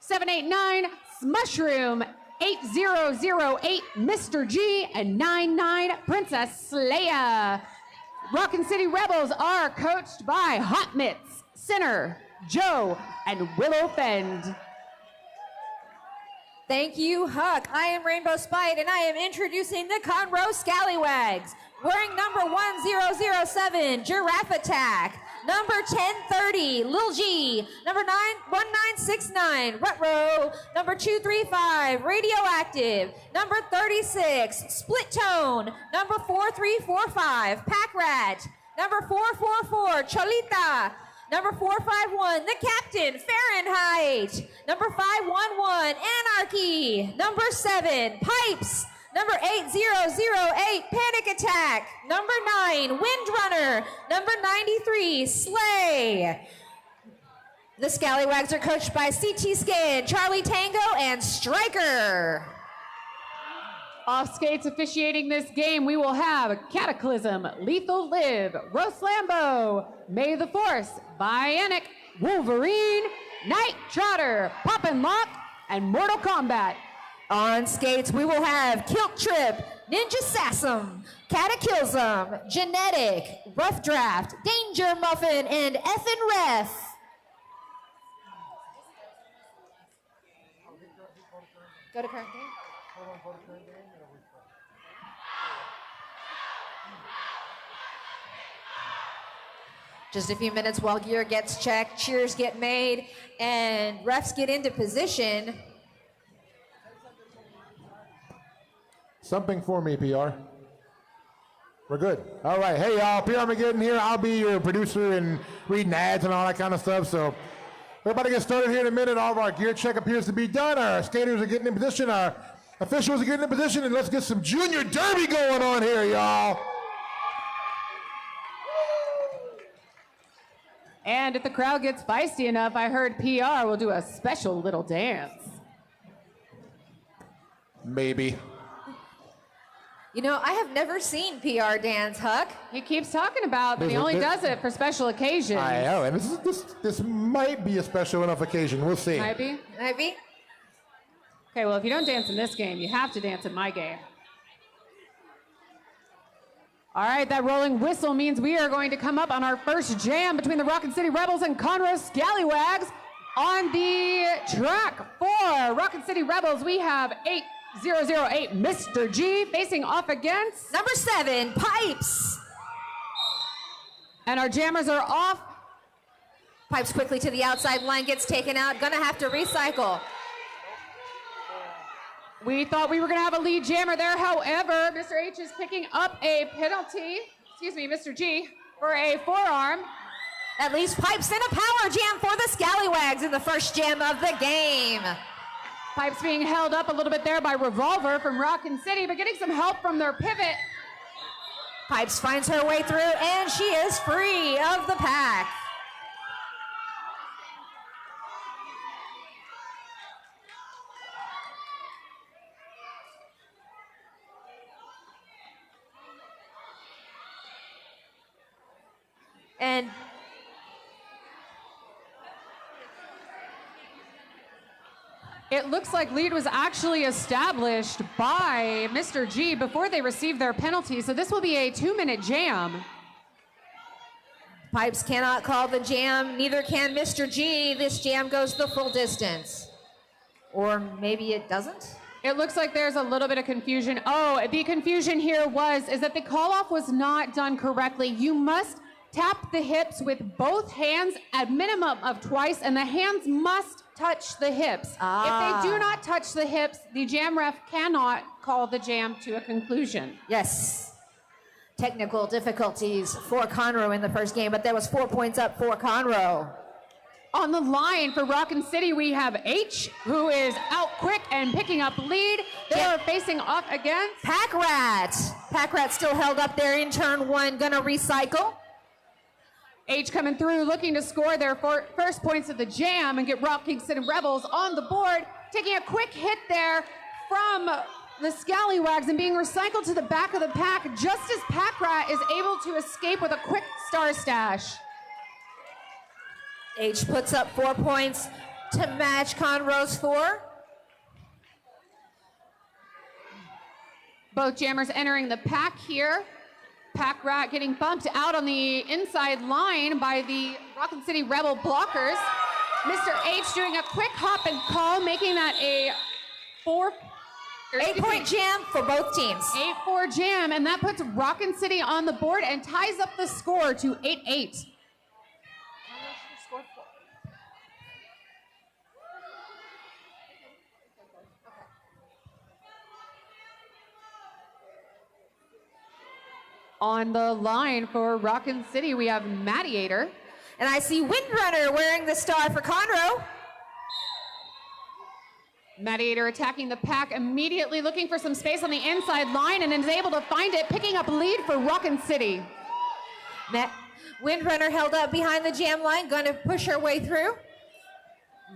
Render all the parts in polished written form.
789 Mushroom, 8008 Mr. G, and 99 Princess Leia. Rockin' City Rebels are coached by Hot Mitts, Sinner, Joe, and Willow Fend. Thank you, Huck. I am Rainbow Spite, and I am introducing the Conroe Scallywags. Wearing number 1007, Giraffe Attack. Number 1030, Lil G. Number 1969, Rutro. Number 235, Radioactive. Number 36, Split Tone. Number 4345, Pack Rat. Number 444, Cholita. Number 451, The Captain, Fahrenheit. Number 511, Anarchy. Number 7, Pipes. Number 8008, Panic Attack. Number 9, Windrunner. Number 93, Slay. The Scallywags are coached by CT Skin, Charlie Tango, and Striker. Off skates officiating this game, we will have Cataclysm, Lethal Live, Roast Lambo, May the Force, Bionic, Wolverine, Night Trotter, Pop and Lock, and Mortal Kombat. On skates, we will have Kilt Trip, Ninja Sassum, Cataclysm, Genetic, Rough Draft, Danger Muffin, and Effin' Ref. Go to current game. Just a few minutes while gear gets checked, cheers get made, and refs get into position. Something for me, PR. We're good. All right. Hey, y'all. PR Armageddon here. I'll be your producer and reading ads and all that kind of stuff. So we're about to get started here in a minute. All of our gear check appears to be done. Our skaters are getting in position. Our officials are getting in position. And let's get some junior derby going on here, y'all. And if the crowd gets feisty enough, I heard PR will do a special little dance. Maybe. You know, I have never seen PR dance, Huck. He keeps talking about that he only does it for special occasions. I know, and this might be a special enough occasion. We'll see. Might be? Might be. Okay, well, if you don't dance in this game, you have to dance in my game. All right, that rolling whistle means we are going to come up on our first jam between the Rockin' City Rebels and Conroe Scallywags. On the track for Rockin' City Rebels, we have 8008 Mr. G facing off against number 7, Pipes. And our jammers are off. Pipes quickly to the outside line, gets taken out, gonna have to recycle. We thought we were gonna have a lead jammer there. However, Mr. H is picking up a penalty, Mr. G, for a forearm. That leaves Pipes in a power jam for the Scallywags in the first jam of the game. Pipes being held up a little bit there by Revolver from Rockin' City, but getting some help from their pivot. Pipes finds her way through, and she is free of the pack. And it looks like lead was actually established by Mr. G before they received their penalty, so this will be a 2-minute jam. Pipes cannot call the jam, neither can Mr. G. This jam goes the full distance. Or maybe it doesn't? It looks like there's a little bit of confusion. Oh, the confusion here is that the call-off was not done correctly. You must tap the hips with both hands at minimum of twice, and the hands must touch the hips. If they do not touch the hips, the jam ref cannot call the jam to a conclusion. Yes. Technical difficulties for Conroe in the first game, but there was 4 points up for Conroe. On the line for Rockin' City, we have H, who is out quick and picking up lead. They are facing off against Pack Rat. Pack Rat still held up there in turn 1, gonna recycle. H coming through, looking to score their first points of the jam and get Rockin' City Rebels on the board. Taking a quick hit there from the Scallywags and being recycled to the back of the pack just as Pack Rat is able to escape with a quick star stash. H puts up 4 points. to match Conroe's 4. Both jammers entering the pack here. Pack rat getting bumped out on the inside line by the Rockin City Rebel blockers. Mr. H doing a quick hop and call, making that a 8-point jam for both teams. 8-4 jam, and that puts Rockin City on the board and ties up the score to 8-8. On the line for Rockin City, we have Mediator. And I see Windrunner wearing the star for Conroe. Mediator attacking the pack immediately, looking for some space on the inside line, and is able to find it, picking up lead for Rockin City. Windrunner held up behind the jam line, going to push her way through.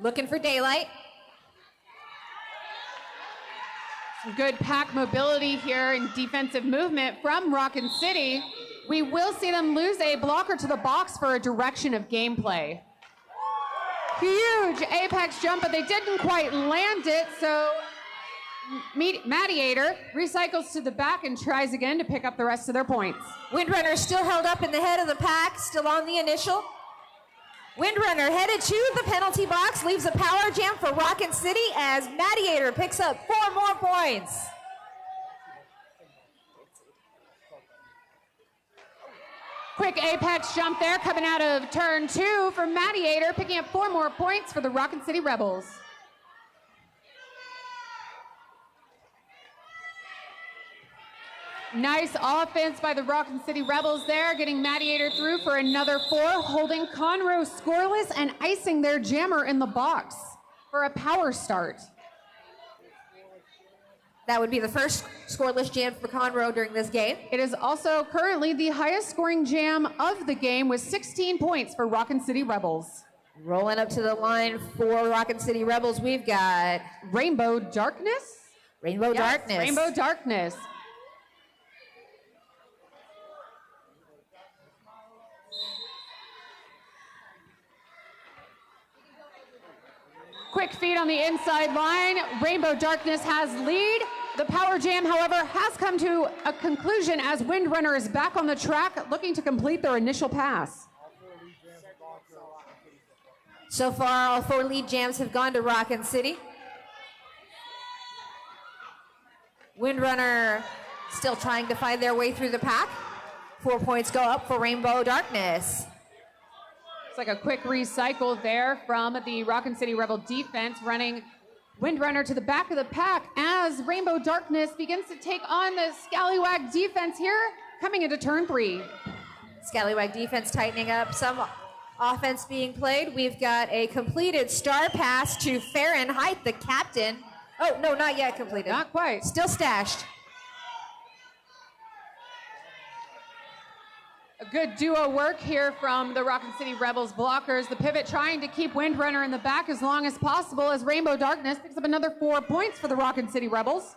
Looking for daylight. Some good pack mobility here and defensive movement from Rockin City. We will see them lose a blocker to the box for a direction of gameplay. Huge apex jump, but they didn't quite land it, so Mediator recycles to the back and tries again to pick up the rest of their points. Windrunner still held up in the head of the pack, still on the initial. Windrunner headed to the penalty box, leaves a power jam for Rockin City as Mediator picks up 4 more points. Quick apex jump there coming out of turn 2 for Mediator, picking up 4 more points for the Rockin City Rebels. Nice offense by the Rockin City Rebels there, getting Mediator through for another 4, holding Conroe scoreless and icing their jammer in the box for a power start. That would be the first scoreless jam for Conroe during this game. It is also currently the highest scoring jam of the game with 16 points for Rockin City Rebels. Rolling up to the line for Rockin City Rebels, we've got Rainbow Darkness? Rainbow Darkness. Rainbow Darkness. Quick feed on the inside line. Rainbow Darkness has lead. The power jam, however, has come to a conclusion as Windrunner is back on the track looking to complete their initial pass. So far, all 4 lead jams have gone to Rockin City. Windrunner still trying to find their way through the pack. 4 points go up for Rainbow Darkness. It's like a quick recycle there from the Rockin City Rebel defense, running Windrunner to the back of the pack as Rainbow Darkness begins to take on the Scallywag defense here, coming into turn 3. Scallywag defense tightening up, some offense being played. We've got a completed star pass to Fahrenheit, the captain. Oh, no, not yet completed. Not quite. Still stashed. A good duo work here from the Rockin City Rebels blockers. The pivot trying to keep Windrunner in the back as long as possible as Rainbow Darkness picks up another 4 points for the Rockin City Rebels.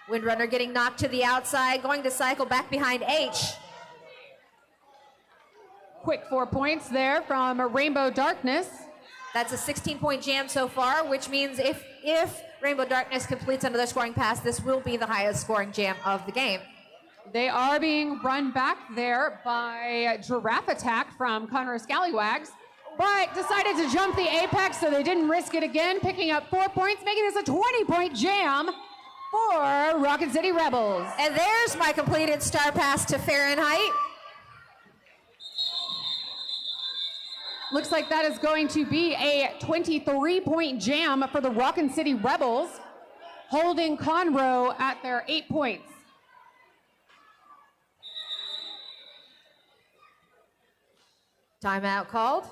Windrunner getting knocked to the outside, going to cycle back behind H. Quick 4 points there from Rainbow Darkness. That's a 16-point jam so far, which means if Rainbow Darkness completes another scoring pass, this will be the highest scoring jam of the game. They are being run back there by Giraffe Attack from Conroe Scallywags, but decided to jump the apex, so they didn't risk it again, picking up 4 points, making this a 20-point jam for Rockin City Rebels. And there's my completed star pass to Fahrenheit. Looks like that is going to be a 23-point jam for the Rockin City Rebels, holding Conroe at their 8 points. Timeout called.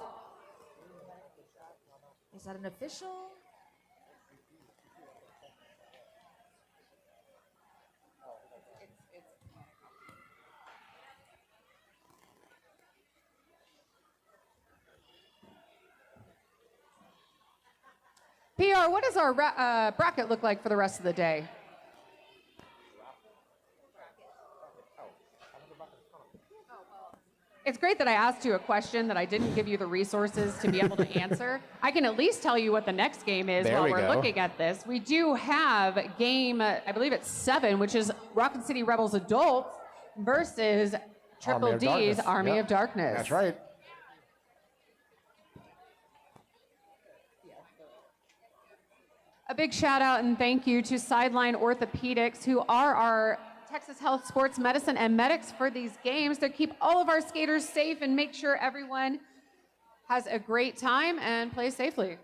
Is that an official? PR, what does our bracket look like for the rest of the day? It's great that I asked you a question that I didn't give you the resources to be able to answer. I can at least tell you what the next game is while we're looking at this. We do have game, I believe it's 7, which is Rockin City Rebels Adults versus Triple D's Army of Darkness. That's right. A big shout out and thank you to Sideline Orthopedics, who are our Texas Health Sports Medicine and medics for these games to keep all of our skaters safe and make sure everyone has a great time and plays safely.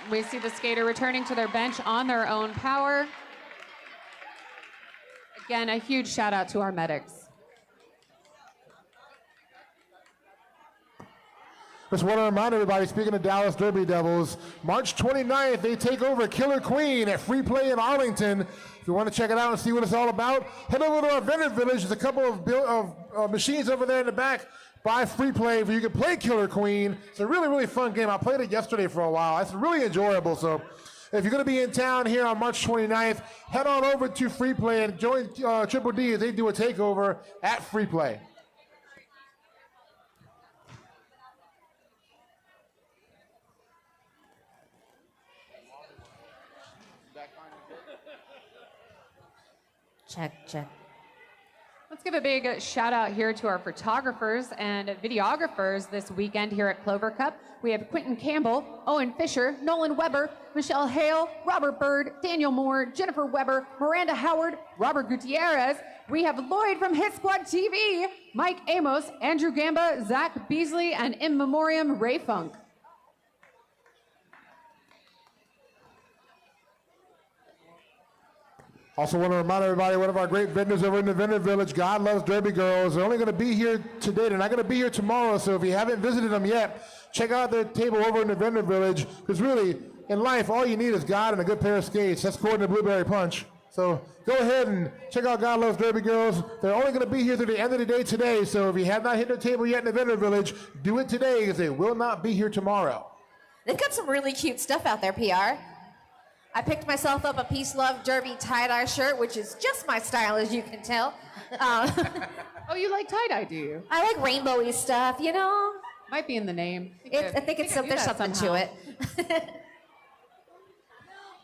We see the skater returning to their bench on their own power. Again, a huge shout out to our medics. Just want to remind everybody, speaking of Dallas Derby Devils, March 29th, they take over Killer Queen at Free Play in Arlington. If you want to check it out and see what it's all about, head over to our vendor village. There's a couple of machines over there in the back by Free Play where you can play Killer Queen. It's a really, really fun game. I played it yesterday for a while. It's really enjoyable. So if you're going to be in town here on March 29th, head on over to Free Play and join Triple D as they do a takeover at Free Play. Check. Let's give a big shout out here to our photographers and videographers this weekend here at Clover Cup. We have Quentin Campbell, Owen Fisher, Nolan Weber, Michelle Hale, Robert Bird, Daniel Moore, Jennifer Weber, Miranda Howard, Robert Gutierrez. We have Lloyd from Hit Squad TV, Mike Amos, Andrew Gamba, Zach Beasley, and in memoriam Ray Funk. Also want to remind everybody, one of our great vendors over in the vendor village, God Loves Derby Girls. They're only going to be here today. They're not going to be here tomorrow. So if you haven't visited them yet, check out their table over in the vendor village. Because really, in life, all you need is God and a good pair of skates. That's according to Blueberry Punch. So go ahead and check out God Loves Derby Girls. They're only going to be here through the end of the day today. So if you have not hit their table yet in the vendor village, do it today because they will not be here tomorrow. They've got some really cute stuff out there, PR. I picked myself up a Peace Love Derby tie-dye shirt, which is just my style, as you can tell. Oh, you like tie-dye, do you? I like rainbowy stuff, you know? Might be in the name. I think there's something to it.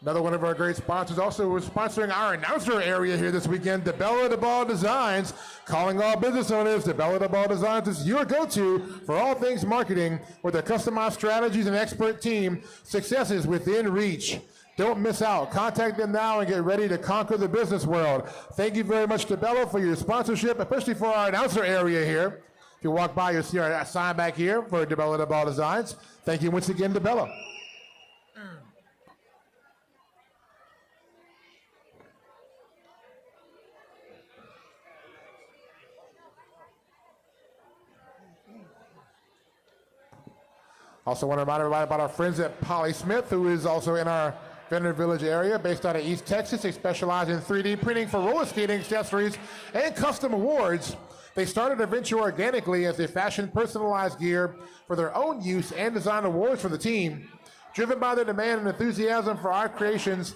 Another one of our great sponsors also was sponsoring our announcer area here this weekend, DeBella DeBall Designs. Calling all business owners, DeBella DeBall Designs is your go-to for all things marketing with their customized strategies and expert team. Success is within reach. Don't miss out. Contact them now and get ready to conquer the business world. Thank you very much, DeBella, for your sponsorship, especially for our announcer area here. If you walk by, you'll see our sign back here for DeBella DeBall Designs. Thank you once again, DeBella. Also want to remind everybody about our friends at Polly Smith, who is also in our Vendor Village area, based out of East Texas. They specialize in 3D printing for roller skating accessories and custom awards. They started their venture organically as they fashion personalized gear for their own use and design awards for the team. Driven by their demand and enthusiasm for our creations,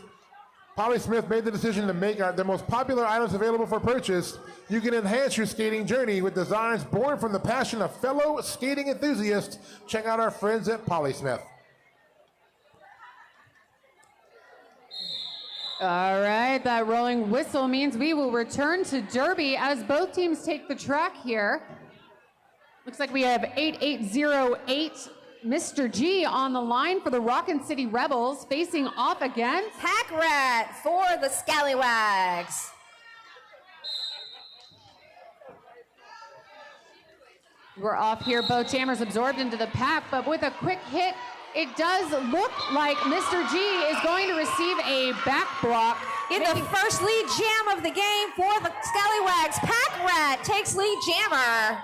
Polly Smith made the decision to make the most popular items available for purchase. You can enhance your skating journey with designs born from the passion of fellow skating enthusiasts. Check out our friends at Polly Smith. All right, that rolling whistle means we will return to Derby as both teams take the track here. Looks like we have 8808 Mr. G on the line for the Rockin City Rebels, facing off against Pack Rat for the Scallywags. We're off here, both jammers absorbed into the pack, but with a quick hit, it does look like Mr. G is going to receive a back block. In the first lead jam of the game for the Scallywags, Pack Rat takes lead jammer.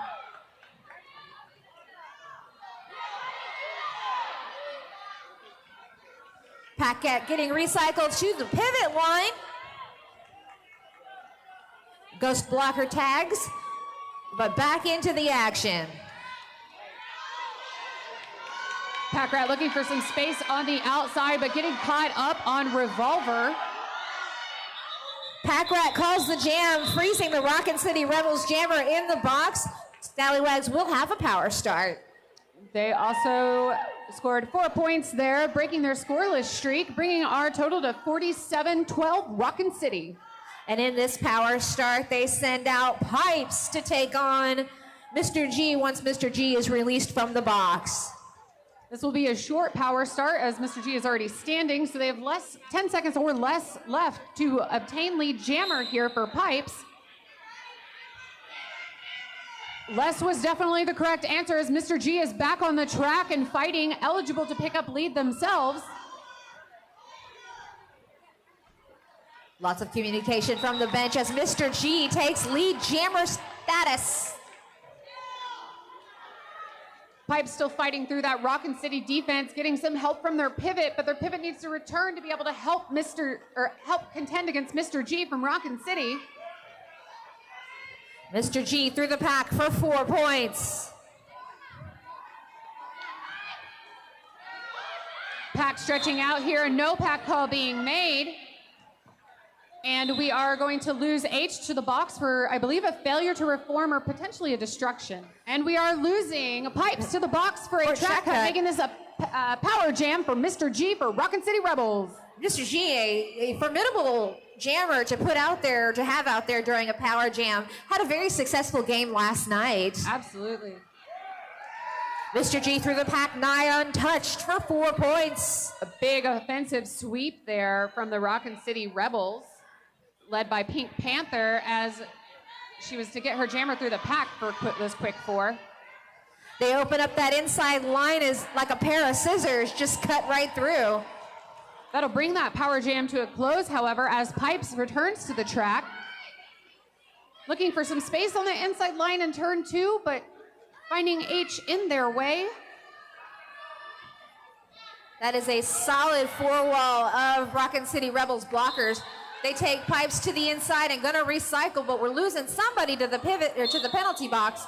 Pack Rat getting recycled to the pivot line. Ghost blocker tags, but back into the action. Pack Rat looking for some space on the outside, but getting caught up on Revolver. Pack Rat calls the jam, freezing the Rockin' City Rebels jammer in the box. Scallywags will have a power start. They also scored 4 points there, breaking their scoreless streak, bringing our total to 47-12 Rockin' City. And in this power start, they send out Pipes to take on Mr. G once Mr. G is released from the box. This will be a short power start as Mr. G is already standing, so they have 10 seconds or less left to obtain lead jammer here for Pipes. Less was definitely the correct answer as Mr. G is back on the track and fighting, eligible to pick up lead themselves. Lots of communication from the bench as Mr. G takes lead jammer status. Pipes still fighting through that Rockin' City defense, getting some help from their pivot, but their pivot needs to return to be able to help help contend against Mr. G from Rockin' City. Mr. G through the pack for 4 points. Pack stretching out here, no pack call being made. And we are going to lose H to the box for, I believe, a failure to reform or potentially a destruction. And we are losing Pipes to the box for a track cut, making this a power jam for Mr. G for Rockin' City Rebels. Mr. G, a formidable jammer to put out there, to have out there during a power jam, had a very successful game last night. Absolutely. Mr. G through the pack, nigh untouched for 4 points. A big offensive sweep there from the Rockin' City Rebels, led by Pink Panther as she was to get her jammer through the pack for those quick 4. They open up that inside line is like a pair of scissors, just cut right through. That'll bring that power jam to a close, however, as Pipes returns to the track. Looking for some space on the inside line in turn 2, but finding H in their way. That is a solid 4-wall of Rockin' City Rebels blockers. They take Pipes to the inside and gonna recycle, but we're losing somebody to the pivot or to the penalty box.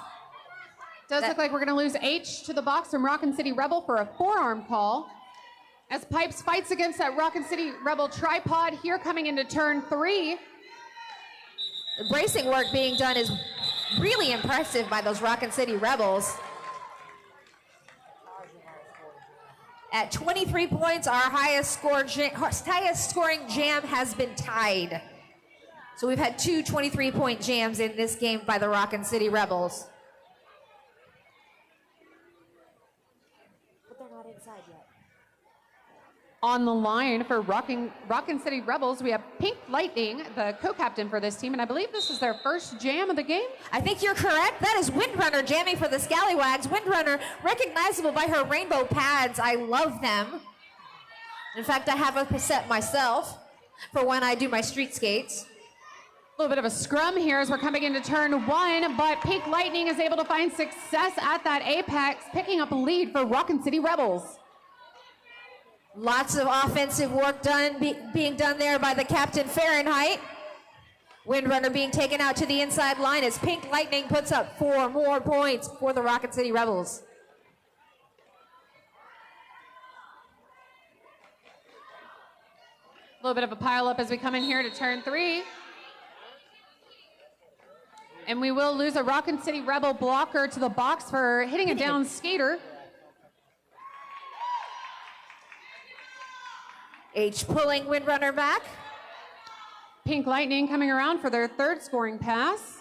Does look like we're gonna lose H to the box from Rockin' City Rebel for a forearm call. As Pipes fights against that Rockin' City Rebel tripod here coming into turn 3. The bracing work being done is really impressive by those Rockin' City Rebels. At 23 points, our highest scoring jam has been tied. So we've had 2 23-point jams in this game by the Rockin' City Rebels. But they're not inside yet. On the line for Rockin' City Rebels, we have Pink Lightning, the co-captain for this team, and I believe this is their first jam of the game. I think you're correct. That is Windrunner jamming for the Scallywags. Windrunner, recognizable by her rainbow pads. I love them. In fact, I have a set myself for when I do my street skates. A little bit of a scrum here as we're coming into turn 1, but Pink Lightning is able to find success at that apex, picking up a lead for Rockin' City Rebels. Lots of offensive work being done there by the Captain Fahrenheit. Windrunner being taken out to the inside line as Pink Lightning puts up 4 more points for the Rockin' City Rebels. A little bit of a pile up as we come in here to turn 3. And we will lose a Rockin' City Rebel blocker to the box for hitting a down skater. H pulling Windrunner back. Pink Lightning coming around for their 3rd scoring pass.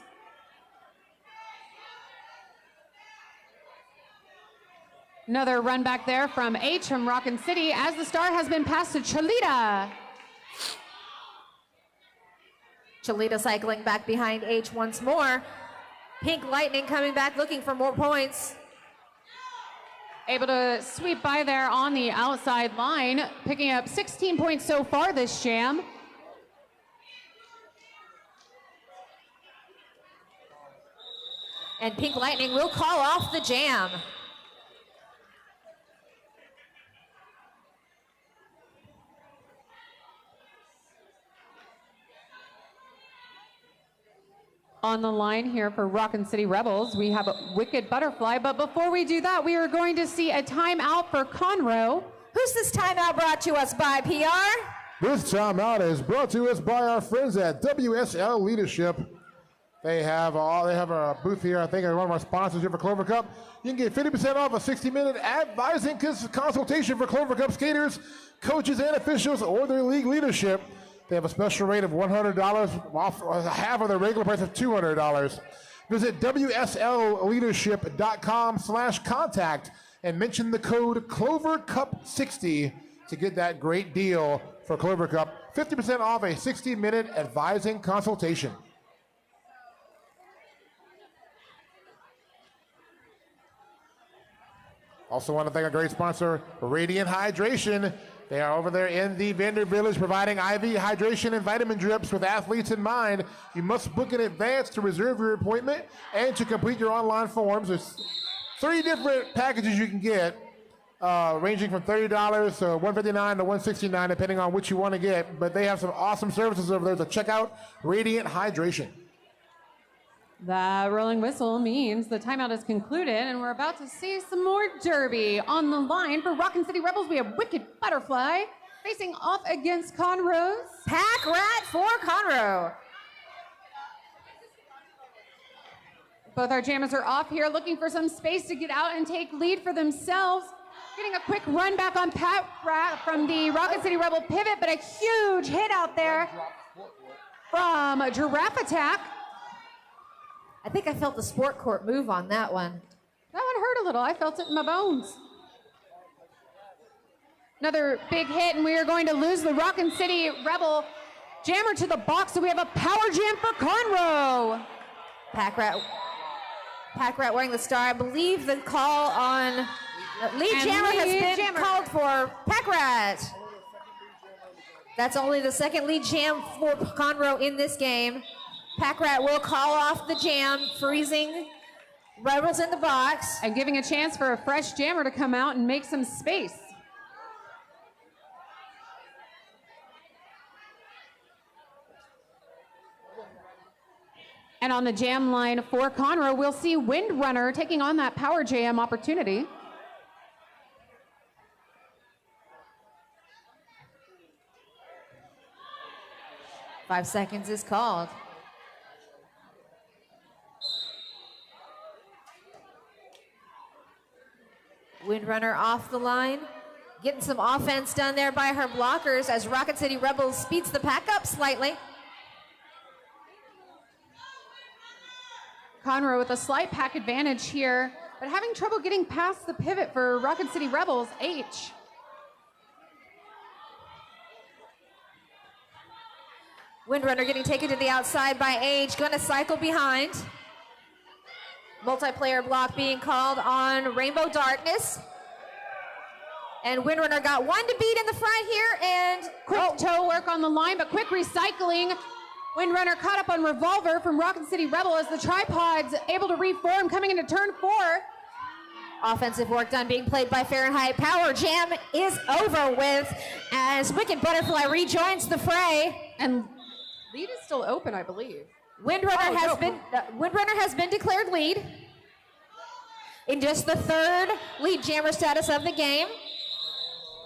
Another run back there from H from Rockin' City as the star has been passed to Cholita. Cholita cycling back behind H once more. Pink Lightning coming back looking for more points. Able to sweep by there on the outside line, picking up 16 points so far this jam. And Pink Lightning will call off the jam. On on the line here for Rockin' City Rebels. We have a Wicked Butterfly, but before we do that, we are going to see a timeout for Conroe. Who's this timeout brought to us by, PR? This timeout is brought to us by our friends at WSL Leadership. They have a booth here, I think, one of our sponsors here for Clover Cup. You can get 50% off a 60-minute advising consultation for Clover Cup skaters, coaches, and officials, or their league leadership. They have a special rate of $100 off half of their regular price of $200. Visit WSLleadership.com/contact and mention the code CloverCup60 to get that great deal for Clover Cup. 50% off a 60-minute advising consultation. Also want to thank a great sponsor, Radiant Hydration. They are over there in the vendor village providing IV hydration and vitamin drips with athletes in mind. You must book in advance to reserve your appointment and to complete your online forms. There's 3 different packages you can get, ranging from $30 to $159 to $169, depending on which you want to get. But they have some awesome services over there, so check out Radiant Hydration. The rolling whistle means the timeout is concluded, and we're about to see some more derby. On the line for Rockin' City Rebels, we have Wicked Butterfly facing off against Conroe's Pack Rat for Conroe. Both our jammers are off here looking for some space to get out and take lead for themselves. Getting a quick run back on Pat Rat from the Rockin' City Rebel pivot, but a huge hit out there from Giraffe Attack. I think I felt the sport court move on that one. That one hurt a little. I felt it in my bones. Another big hit, and we are going to lose the Rockin' City Rebel jammer to the box, so we have a power jam for Conroe. Pack Rat wearing the star. I believe the call on lead jammer has been called for Pack Rat. That's only the second lead jam for Conroe in this game. Pack Rat will call off the jam, freezing Rebels in the box. And giving a chance for a fresh jammer to come out and make some space. And on the jam line for Conroe, we'll see Windrunner taking on that power jam opportunity. Five seconds is called. Windrunner off the line. Getting some offense done there by her blockers as Rockin' City Rebels speeds the pack up slightly. Conroe with a slight pack advantage here, but having trouble getting past the pivot for Rockin' City Rebels, H. Windrunner getting taken to the outside by H, gonna cycle behind. Multiplayer block being called on Rainbow Darkness. And Windrunner got one to beat in the front here, and quick toe work on the line, but quick recycling. Windrunner caught up on Revolver from Rockin' City Rebel as the tripod's able to reform coming into turn 4. Offensive work done being played by Fahrenheit. Power jam is over with as Wicked Butterfly rejoins the fray. And lead is still open, I believe. Windrunner has been declared lead in just the third lead jammer status of the game.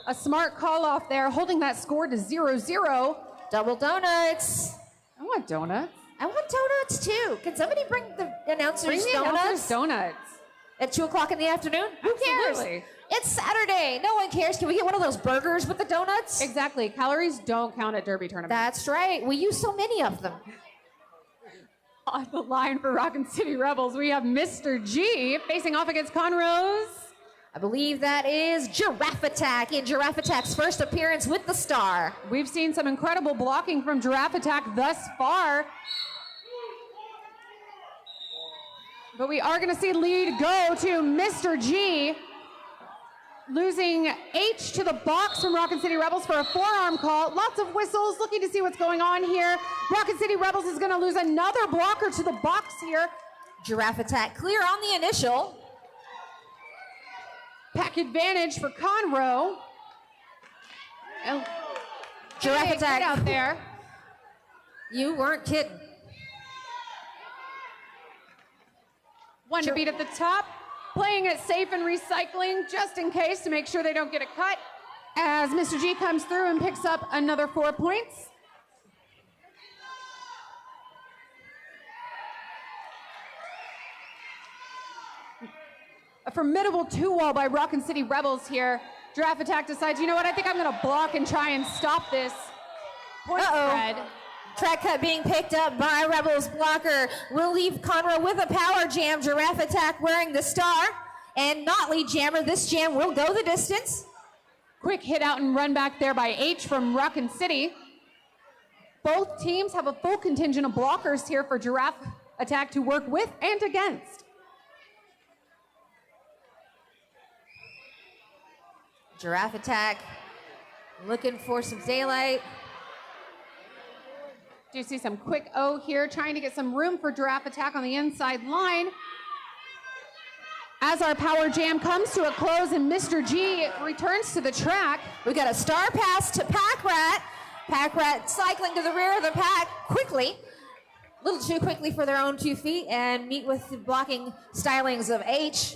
A smart call off there, holding that score to 0-0. Double donuts. I want donuts. I want donuts too. Can somebody bring the announcers donuts? At 2 o'clock in the afternoon? Who cares? It's Saturday. No one cares. Can we get one of those burgers with the donuts? Exactly. Calories don't count at derby tournaments. That's right. We use so many of them. On the line for Rockin' City Rebels, we have Mr. G facing off against Conroe's. I believe that is Giraffe Attack in Giraffe Attack's first appearance with the star. We've seen some incredible blocking from Giraffe Attack thus far. But we are going to see lead go to Mr. G. Losing H to the box from Rockin' City Rebels for a forearm call. Lots of whistles, looking to see what's going on here. Rockin' City Rebels is going to lose another blocker to the box here. Giraffe Attack clear on the initial. Pack advantage for Conroe. And Giraffe Attack out there. You weren't kidding. One to beat at the top, playing it safe and recycling just in case to make sure they don't get a cut. As Mr. G comes through and picks up another 4 points. A formidable 2-wall by Rockin' City Rebels here. Giraffe Attack decides, you know what, I think I'm gonna block and try and stop this point spread. Track cut being picked up by Rebels blocker. Will leave Conroe with a power jam. Giraffe Attack wearing the star and not lead jammer. This jam will go the distance. Quick hit out and run back there by H from Rockin' City. Both teams have a full contingent of blockers here for Giraffe Attack to work with and against. Giraffe Attack looking for some daylight. Do you see some quick O here, trying to get some room for Giraffe Attack on the inside line. As our power jam comes to a close and Mr. G returns to the track. We got a star pass to Pack Rat. Pack Rat cycling to the rear of the pack quickly. A little too quickly for their own 2 feet and meet with the blocking stylings of H.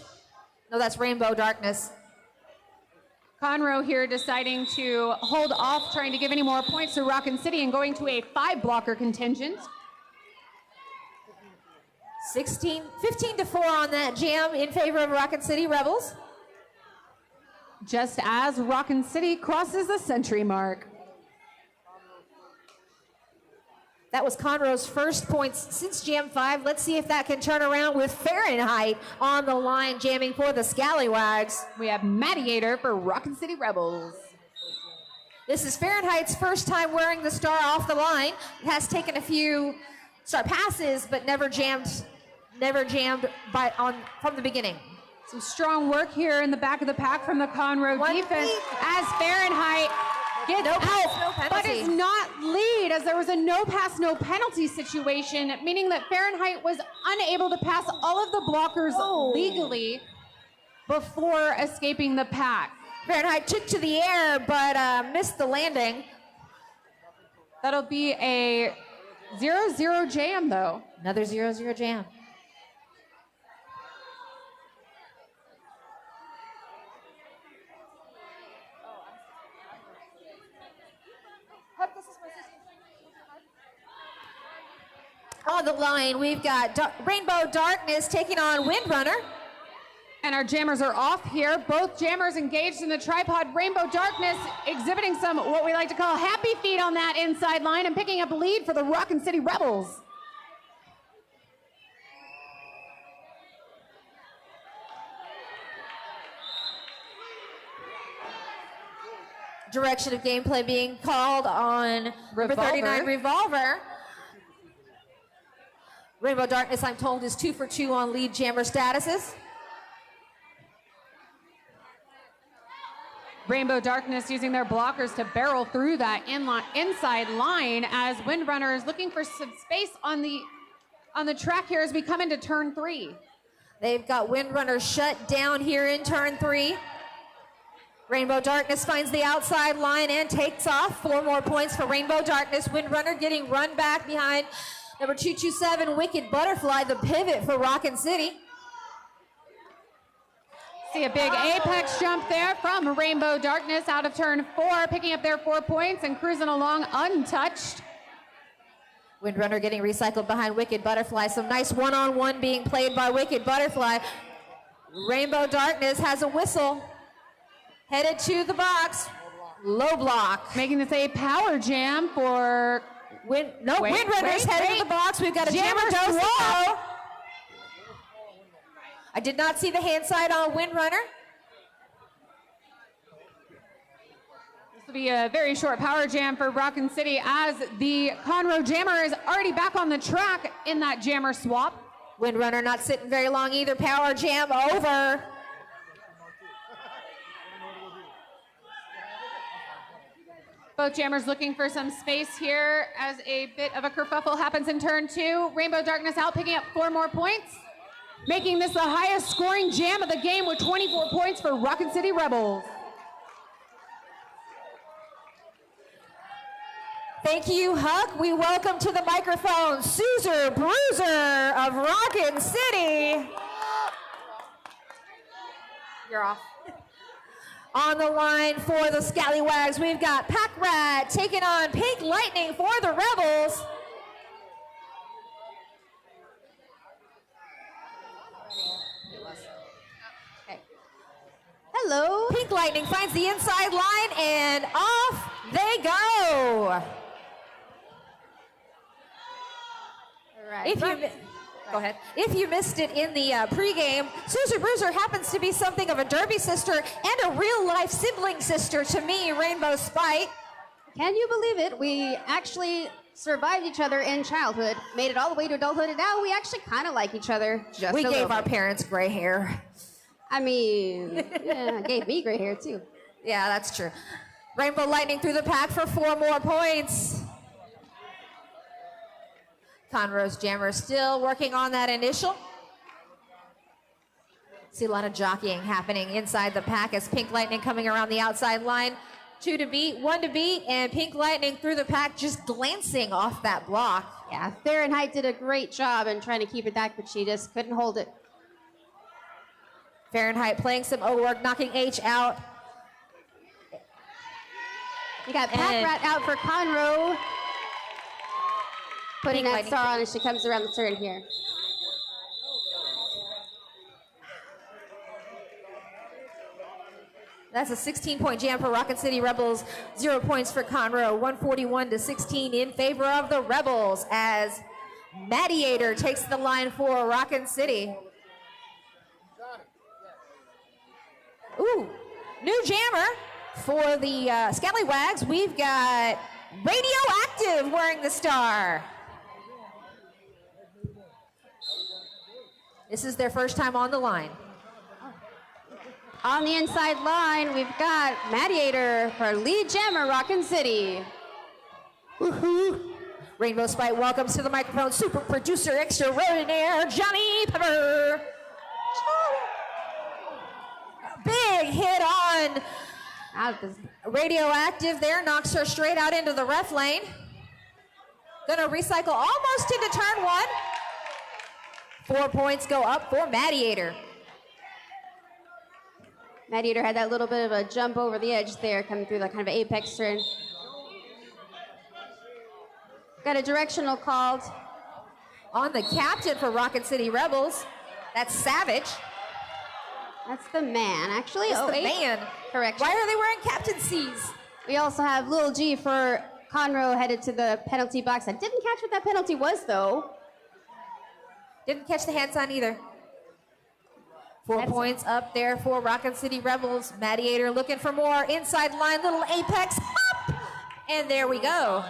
No, that's Rainbow Darkness. Conroe here deciding to hold off, trying to give any more points to Rockin' City and going to a 5-blocker contingent. 15 to 4 on that jam in favor of Rockin' City Rebels. Just as Rockin' City crosses the century mark. That was Conroe's first points since Jam 5. Let's see if that can turn around with Fahrenheit on the line, jamming for the Scallywags. We have Mediator for Rockin' City Rebels. This is Fahrenheit's first time wearing the star off the line. It has taken a few star passes, but never jammed from the begining. Some strong work here in the back of the pack from the Conroe defense as Fahrenheit gets out, but is not lead, as there was a no pass, no penalty situation, meaning that Fahrenheit was unable to pass all of the blockers legally before escaping the pack. Fahrenheit took to the air, but missed the landing. That'll be a 0-0 jam, though. Another 0-0 jam. On the line, we've got Rainbow Darkness taking on Windrunner. And our jammers are off here. Both jammers engaged in the tripod. Rainbow Darkness exhibiting some, what we like to call happy feet on that inside line and picking up a lead for the Rockin' City Rebels. Direction of gameplay being called on number 39 Revolver. Rainbow Darkness, I'm told, is 2 for 2 on lead jammer statuses. Rainbow Darkness using their blockers to barrel through that inside line as Windrunner is looking for some space on the track here as we come into turn 3. They've got Windrunner shut down here in turn 3. Rainbow Darkness finds the outside line and takes off. 4 more points for Rainbow Darkness. Windrunner getting run back behind number 227, Wicked Butterfly, the pivot for Rockin' City. See a big apex jump there from Rainbow Darkness out of turn 4, picking up their 4 points and cruising along untouched. Windrunner getting recycled behind Wicked Butterfly. Some nice one-on-one being played by Wicked Butterfly. Rainbow Darkness has a whistle. Headed to the box. Low block. Making this a power jam for... Windrunner's headed to the box. We've got a jammer swap. I did not see the hand side on Windrunner. This will be a very short power jam for Rockin' City as the Conroe jammer is already back on the track in that jammer swap. Windrunner not sitting very long either. Power jam over. Both jammers looking for some space here as a bit of a kerfuffle happens in turn 2. Rainbow Darkness out, picking up 4 more points, making this the highest scoring jam of the game with 24 points for Rockin' City Rebels. Thank you, Huck. We welcome to the microphone Suzer Bruiser of Rockin' City. You're off. On the line for the Scallywags, we've got Pack Rat taking on Pink Lightning for the Rebels. Okay. Hello. Pink Lightning finds the inside line and off they go. All right. If you go ahead. If you missed it in the pregame, Susie Bruiser happens to be something of a Derby sister and a real-life sibling sister to me, Rainbow Spite. Can you believe it? We actually survived each other in childhood, made it all the way to adulthood, and now we actually kind of like each other. Just We a gave little our bit. parents gray hair. I mean, yeah, gave me gray hair too. Yeah, that's true. Rainbow Lightning through the pack for 4 more points. Conroe's Jammer still working on that initial. See a lot of jockeying happening inside the pack as Pink Lightning coming around the outside line. 2 to beat, 1 to beat, and Pink Lightning through the pack just glancing off that block. Yeah, Fahrenheit did a great job in trying to keep it back, but she just couldn't hold it. Fahrenheit playing some O work, knocking H out. You got Pack Rat out for Conroe. Putting Pink that Lightning. star on as she comes around the turn here. That's a 16-point jam for Rockin' City Rebels. 0 points for Conroe. 141-16 in favor of the Rebels as Mediator takes the line for Rockin' City. Ooh, new jammer for the Scallywags. We've got Radioactive wearing the star. This is their first time on the line. On the inside line, we've got Mediator for lead jammer, Rockin' City. Woohoo! Rainbow Spite welcomes to the microphone super producer extraordinaire, Johnny Pepper. Big hit on Out of Radioactive there, knocks her straight out into the ref lane. Gonna recycle almost into turn 1. 4 points go up for Mediator. Mediator had that little bit of a jump over the edge there, coming through the kind of apex turn. Got a directional called. On the captain for Rockin' City Rebels, that's Savage. That's the man, actually. It's Oh, the 8. man. Correction. Why are they wearing captaincies? We also have Lil G for Conroe headed to the penalty box. I didn't catch what that penalty was, though. Didn't catch the hand sign either. 4 That's- points up there for Rockin' City Rebels. Mediator looking for more. Inside line, little apex hop. And there we go.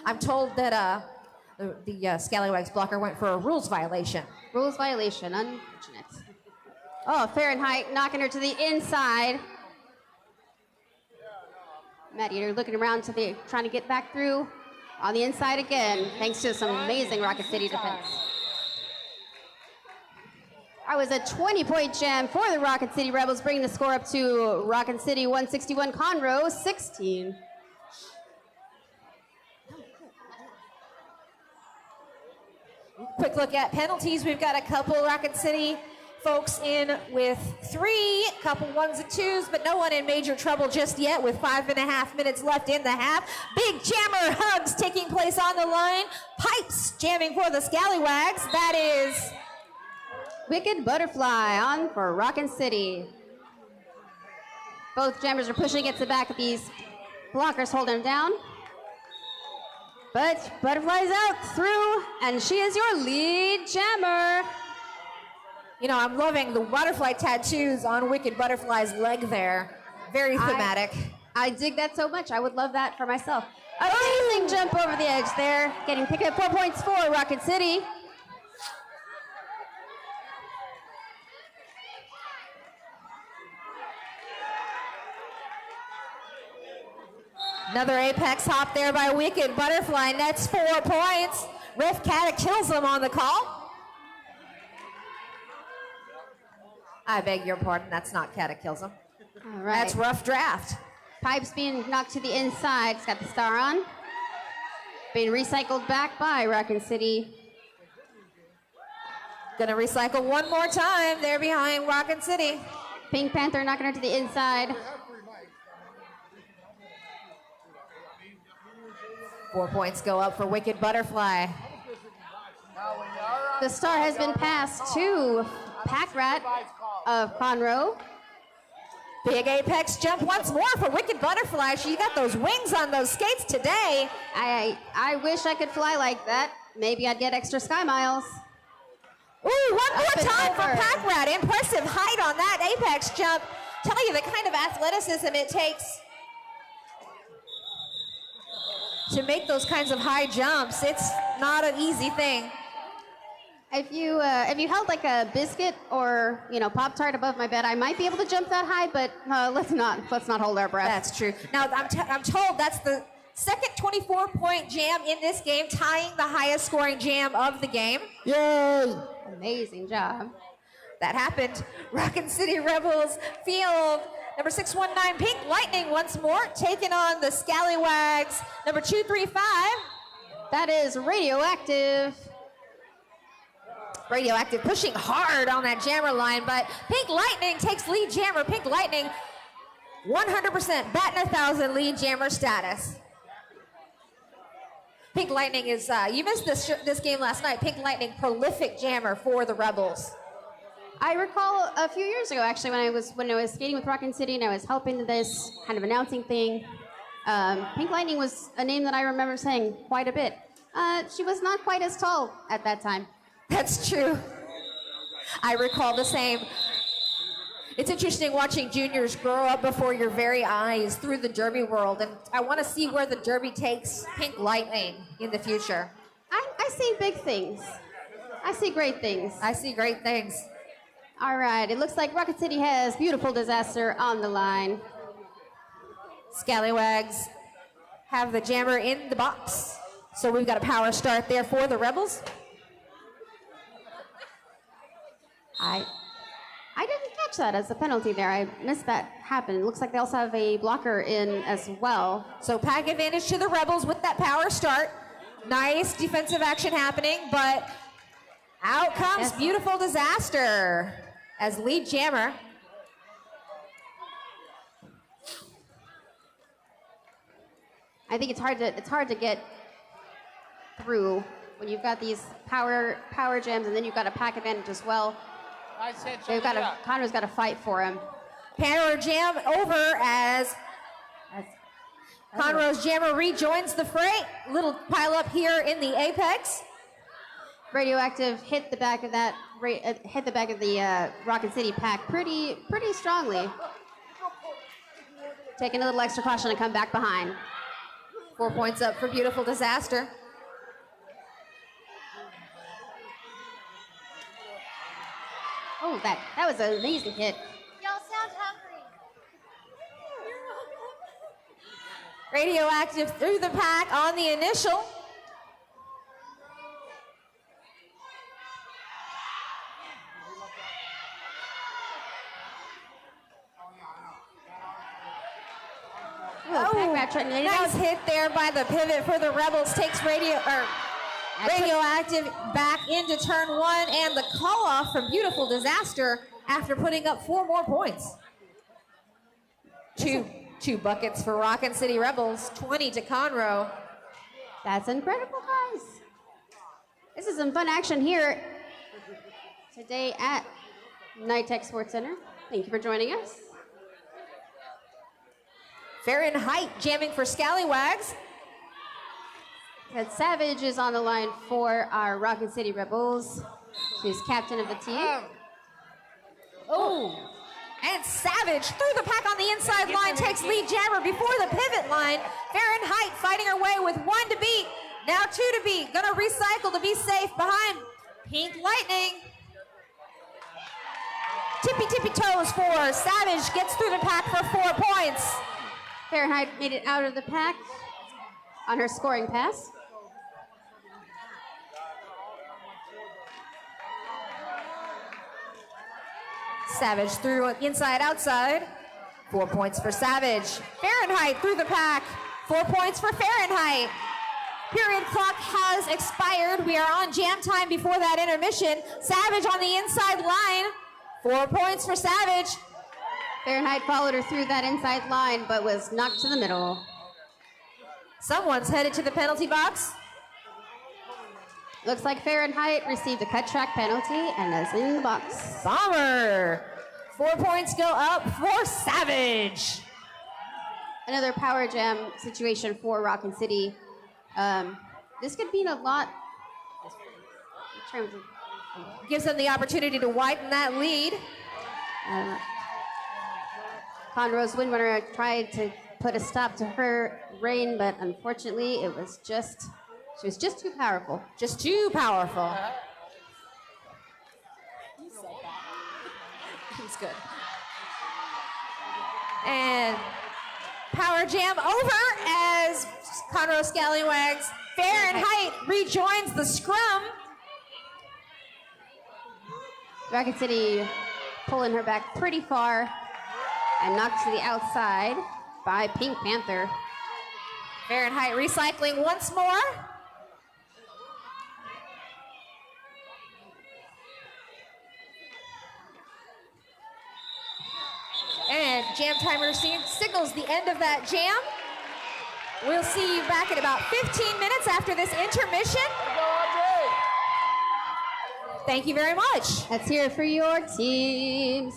I'm told that the Scallywags blocker went for a rules violation. Rules violation, unfortunate. Oh, Fahrenheit knocking her to the inside. Mediator looking around to the, trying to get back through. On the inside again, thanks to some amazing Rockin' City defense. That was a 20-point jam for the Rockin' City Rebels, bringing the score up to Rockin' City 161, Conroe 16. Quick look at penalties. We've got a couple Rockin' City folks in with 3, couple 1s and 2s, but no one in major trouble just yet with 5.5 minutes left in the half. Big jammer hugs taking place on the line. Pipes jamming for the Scallywags. That is Wicked Butterfly on for Rockin' City. Both jammers are pushing against the back of these blockers, holding them down. But Butterfly's out through, and she is your lead jammer. You know, I'm loving the butterfly tattoos on Wicked Butterfly's leg there. Very thematic. I dig that so much. I would love that for myself. Amazing jump over the edge there. Getting picked up 4 points for Rockin' City. Another apex hop there by Wicked Butterfly. Nets 4 points. Ref kills him on the call. I beg your pardon. That's not cataclysm. All right. That's rough draft. Pipes being knocked to the inside. It's got the star on. Being recycled back by Rockin' City. Gonna recycle one more time. They're behind Rockin City. Pink Panther knocking her to the inside. 4 points go up for Wicked Butterfly. The star has been passed to Pack Rat of Conroe. Big apex jump once more for Wicked Butterfly. She got those wings on those skates today. I wish I could fly like that. Maybe I'd get extra sky miles. Ooh, one more time for over. Pack Rat. Impressive height on that apex jump. Tell you the kind of athleticism it takes to make those kinds of high jumps. It's not an easy thing. If you held like a biscuit or Pop-Tart above my bed, I might be able to jump that high, but let's not hold our breath. That's true. Now I'm told that's the second 24-point jam in this game, tying the highest scoring jam of the game. Yay! Amazing job. That happened. Rockin City Rebels field number 619 Pink Lightning once more, taking on the Scallywags number 235. That is Radioactive. Radioactive pushing hard on that jammer line, but Pink Lightning takes lead jammer. Pink Lightning 100% batting 1,000 lead jammer status. Pink Lightning is, you missed this game last night. Pink Lightning, prolific jammer for the Rebels. I recall a few years ago, actually, when I was skating with Rockin City and I was helping this kind of announcing thing. Pink Lightning was a name that I remember saying quite a bit. She was not quite as tall at that time. That's true. I recall the same. It's interesting watching juniors grow up before your very eyes through the derby world, and I want to see where the derby takes Pink Lightning in the future. I see big things. I see great things. I see great things. All right, it looks like Rockin City has Beautiful Disaster on the line. Scallywags have the jammer in the box, so we've got a power start there for the Rebels. I didn't catch that as a penalty there. I missed that happen. It looks like they also have a blocker in as well. So pack advantage to the Rebels with that power start. Nice defensive action happening, but out comes Beautiful Disaster as lead jammer. I think it's hard to get through when you've got these power jams and then you've got a pack advantage as well. Conroe's got to fight for him. Power jam over as Conroe's jammer rejoins the fray. Little pile up here in the apex. Radioactive hit the back of the Rockin City pack pretty strongly. Taking a little extra caution and come back behind. 4 points up for Beautiful Disaster. Oh, that was an amazing hit. Y'all sound hungry. Radioactive through the pack on the initial. Nice hit there by the pivot for the Rebels. Takes Radioactive back into turn one, and the call off from Beautiful Disaster after putting up 4 more points. Two buckets for Rockin City Rebels, 20 to Conroe. That's incredible, guys. This is some fun action here today at Night Tech Sports Center. Thank you for joining us. Fahrenheit jamming for Scallywags. Ted Savage is on the line for our Rockin City Rebels. She's captain of the team. Oh, and Savage through the pack on the inside line takes lead jammer before the pivot line. Fahrenheit fighting her way with 1 to beat. Now 2 to beat. Gonna recycle to be safe behind Pink Lightning. Tippy toes for Savage. Gets through the pack for 4 points. Fahrenheit made it out of the pack on her scoring pass. Savage through inside, outside. 4 points for Savage. Fahrenheit through the pack. 4 points for Fahrenheit. Period clock has expired. We are on jam time before that intermission. Savage on the inside line. 4 points for Savage. Fahrenheit followed her through that inside line, but was knocked to the middle. Someone's headed to the penalty box. Looks like Fahrenheit received a cut track penalty and is in the box. Bomber. 4 points go up for Savage. Another power jam situation for Rockin City. This could mean a lot in terms of Gives them the opportunity to widen that lead. Conroe's windrunner tried to put a stop to her reign, but unfortunately she was just too powerful. Just too powerful. He's good. And power jam over as Conroe Scallywags Fahrenheit rejoins the scrum. Rockin City pulling her back pretty far and knocked to the outside by Pink Panther. Fahrenheit recycling once more. And jam timer signals the end of that jam. We'll see you back in about 15 minutes after this intermission. Thank you very much. Let's hear it for your teams.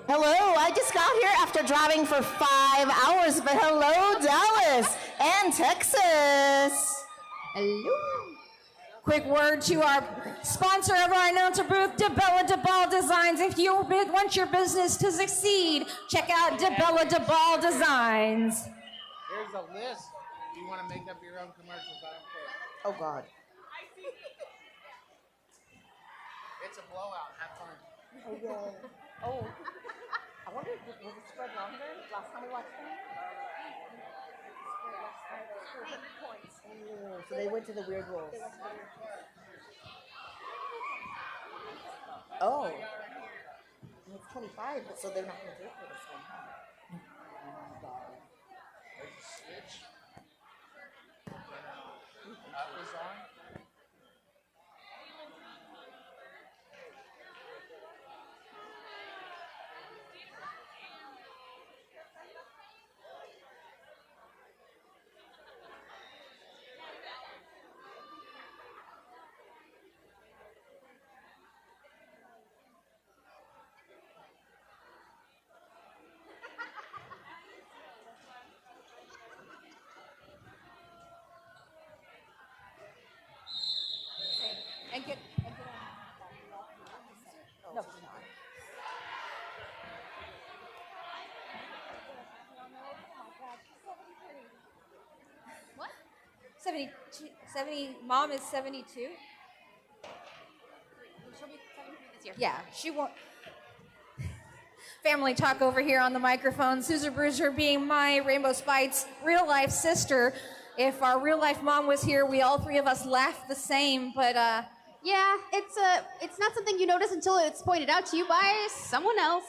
Hello, I just got here after driving for 5 hours, but hello, Dallas and Texas. Hello. Quick word to our sponsor of our announcer booth, DeBella DeBall Designs. If you want your business to succeed, check out DeBella DeBall Designs. Here's a list. If you want to make up your own commercials, I don't care. Oh, God. It's a blowout. Have fun. Okay. Oh, I wonder if was it spread longer last time we watched them? Oh, so they went to the weird rules. Oh. And it's 25, but so they're not going to do it for this one, huh? Switch. That was on. And get on. No, she's not. What? 70, mom is 72? She'll be 73 this year. Yeah, she won't. Family talk over here on the microphone. Susan Bruiser being my Rainbow Spite's real life sister. If our real life mom was here, we all three of us laughed the same, but Yeah, it's not something you notice until it's pointed out to you by someone else.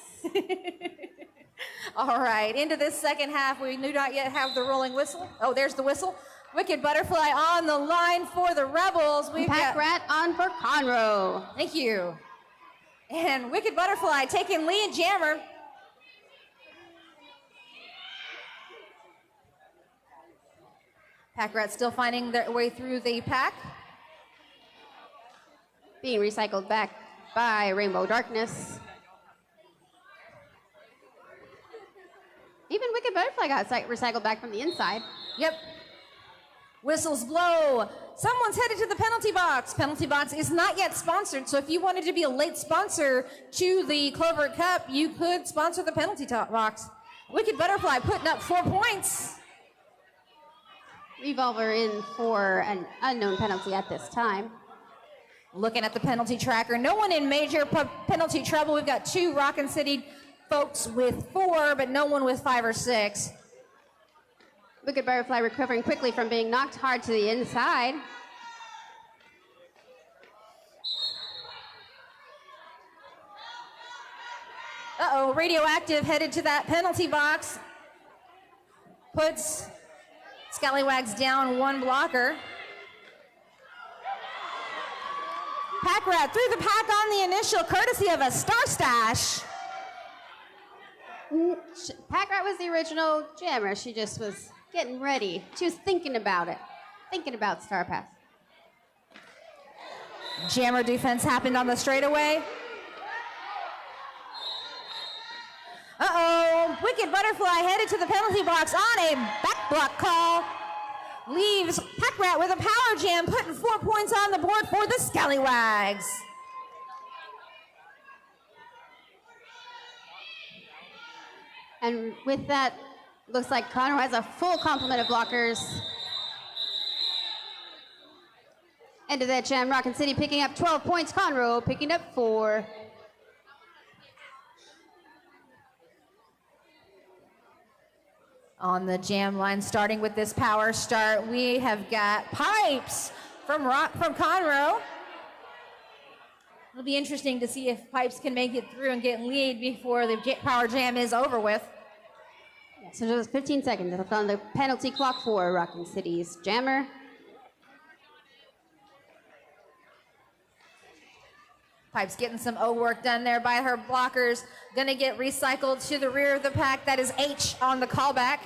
all right, into this second half, we do not yet have the rolling whistle. Oh, there's the whistle. Wicked Butterfly on the line for the Rebels. We've Pack got, Rat on for Conroe. thank you. And Wicked Butterfly taking lead jammer. Pack Rats still finding their way through the pack. Being recycled back by Rainbow Darkness. Even Wicked Butterfly got recycled back from the inside. Yep. Whistles blow. Someone's headed to the penalty box. Penalty box is not yet sponsored, so if you wanted to be a late sponsor to the Clover Cup, you could sponsor the penalty box. Wicked Butterfly putting up 4 points. Revolver in for an unknown penalty at this time. Looking at the penalty tracker, no one in major penalty trouble. We've got 2 Rockin' City folks with 4, but no one with 5 or 6. Wicked Butterfly recovering quickly from being knocked hard to the inside. Uh-oh, Radioactive headed to that penalty box. Puts Scallywags down 1 blocker. Pack Rat through the pack on the initial, courtesy of a Star Stash. Pack Rat was the original jammer. She just was getting ready. She was thinking about it. Thinking about Star Pass. Jammer defense happened on the straightaway. Uh-oh, Wicked Butterfly headed to the penalty box on a back block call. Leaves Pack Rat with a power jam, putting 4 points on the board for the Scallywags. And with that, looks like Conroe has a full complement of blockers. End of that jam, Rockin' City picking up 12 points, Conroe picking up 4. On the jam line, starting with this power start, we have got Pipes from Conroe. It'll be interesting to see if Pipes can make it through and get lead before the power jam is over with. Yeah, so just 15 seconds left on the penalty clock for Rockin' City's jammer. Pipes getting some O work done there by her blockers. Gonna get recycled to the rear of the pack. That is H on the callback.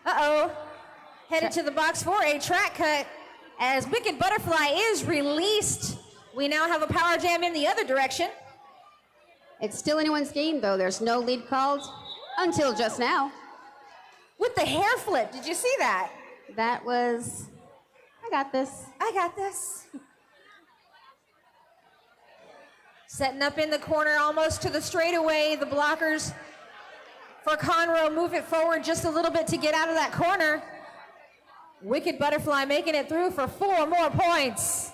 Uh-oh. Headed to the box for a track cut as Wicked Butterfly is released. We now have a power jam in the other direction. It's still anyone's game, though. There's no lead called until just now. With the hair flip, did you see that? That was, I got this. I got this. Setting up in the corner, almost to the straightaway. The blockers for Conroe move it forward just a little bit to get out of that corner. Wicked Butterfly making it through for 4 more points.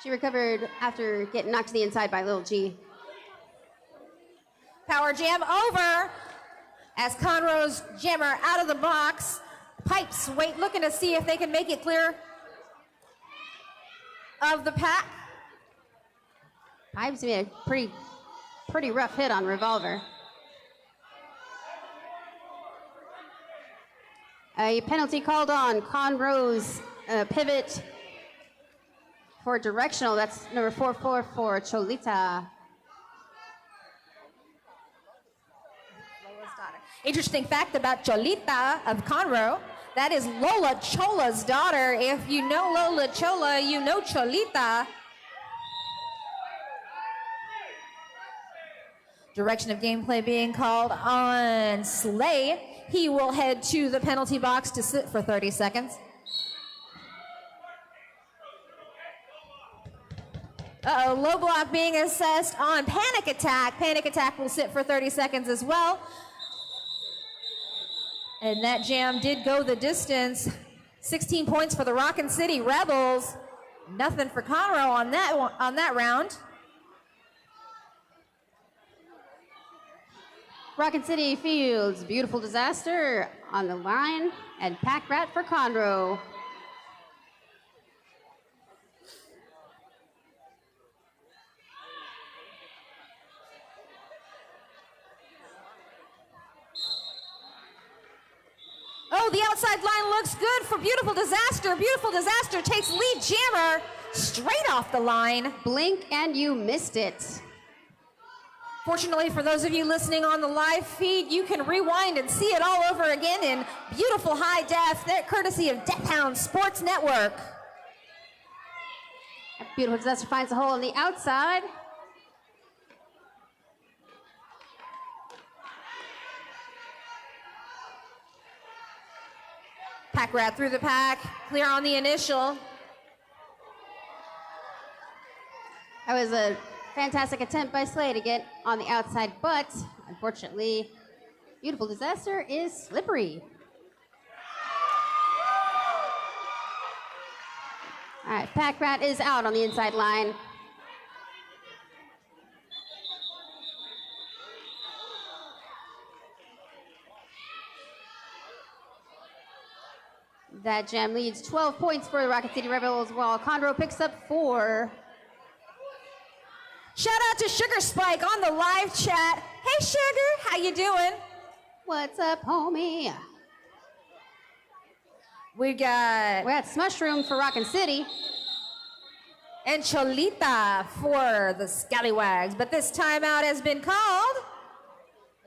She recovered after getting knocked to the inside by Lil G. Power jam over as Conroe's jammer out of the box. Pipes looking to see if they can make it clear of the pack. Pipes made a pretty rough hit on Revolver. A penalty called on Conroe's pivot for directional. That's number 4-4 for Cholita. Interesting fact about Cholita of Conroe, that is Lola Chola's daughter. If you know Lola Chola, you know Cholita. Direction of gameplay being called on Slay. He will head to the penalty box to sit for 30 seconds. Uh-oh, low block being assessed on Panic Attack. Panic Attack will sit for 30 seconds as well. And that jam did go the distance. 16 points for the Rockin' City Rebels. Nothing for Conroe on that round. Rockin' City Fields, Beautiful Disaster on the line, and Pack Rat for Conroe. Oh, the outside line looks good for Beautiful Disaster. Beautiful Disaster takes lead jammer straight off the line. Blink and you missed it. Fortunately, for those of you listening on the live feed, you can rewind and see it all over again in beautiful high def, courtesy of Death Hound Sports Network. A beautiful disaster finds a hole on the outside. Pack rat through the pack, clear on the initial. That was a fantastic attempt by Slay to get on the outside, but unfortunately, beautiful disaster is slippery. All right, Pack Rat is out on the inside line. That jam leads 12 points for the Rocket City Rebels, while Conroe picks up 4. Shout out to Sugar Spike on the live chat. Hey Sugar, how you doing? What's up, homie? We got Smushroom for Rockin' City. and Cholita for the Scallywags, but this timeout has been called.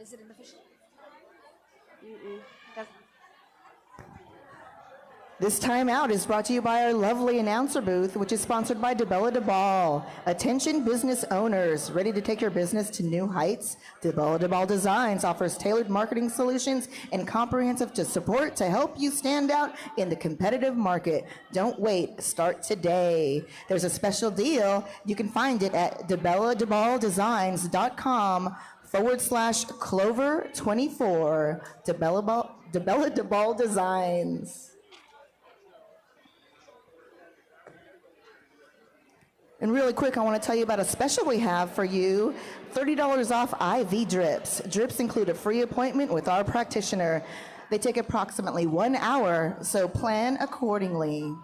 Is it an official? This timeout is brought to you by our lovely announcer booth, which is sponsored by DeBella DeBall. Attention business owners, ready to take your business to new heights? DeBella DeBall Designs offers tailored marketing solutions and comprehensive support to help you stand out in the competitive market. Don't wait, start today. There's a special deal. You can find it at DeBellaDeBallDesigns.com/Clover24. DeBella DeBall Designs. And really quick, I want to tell you about a special we have for you. $30 off IV drips. Drips include a free appointment with our practitioner. They take approximately 1 hour, so plan accordingly.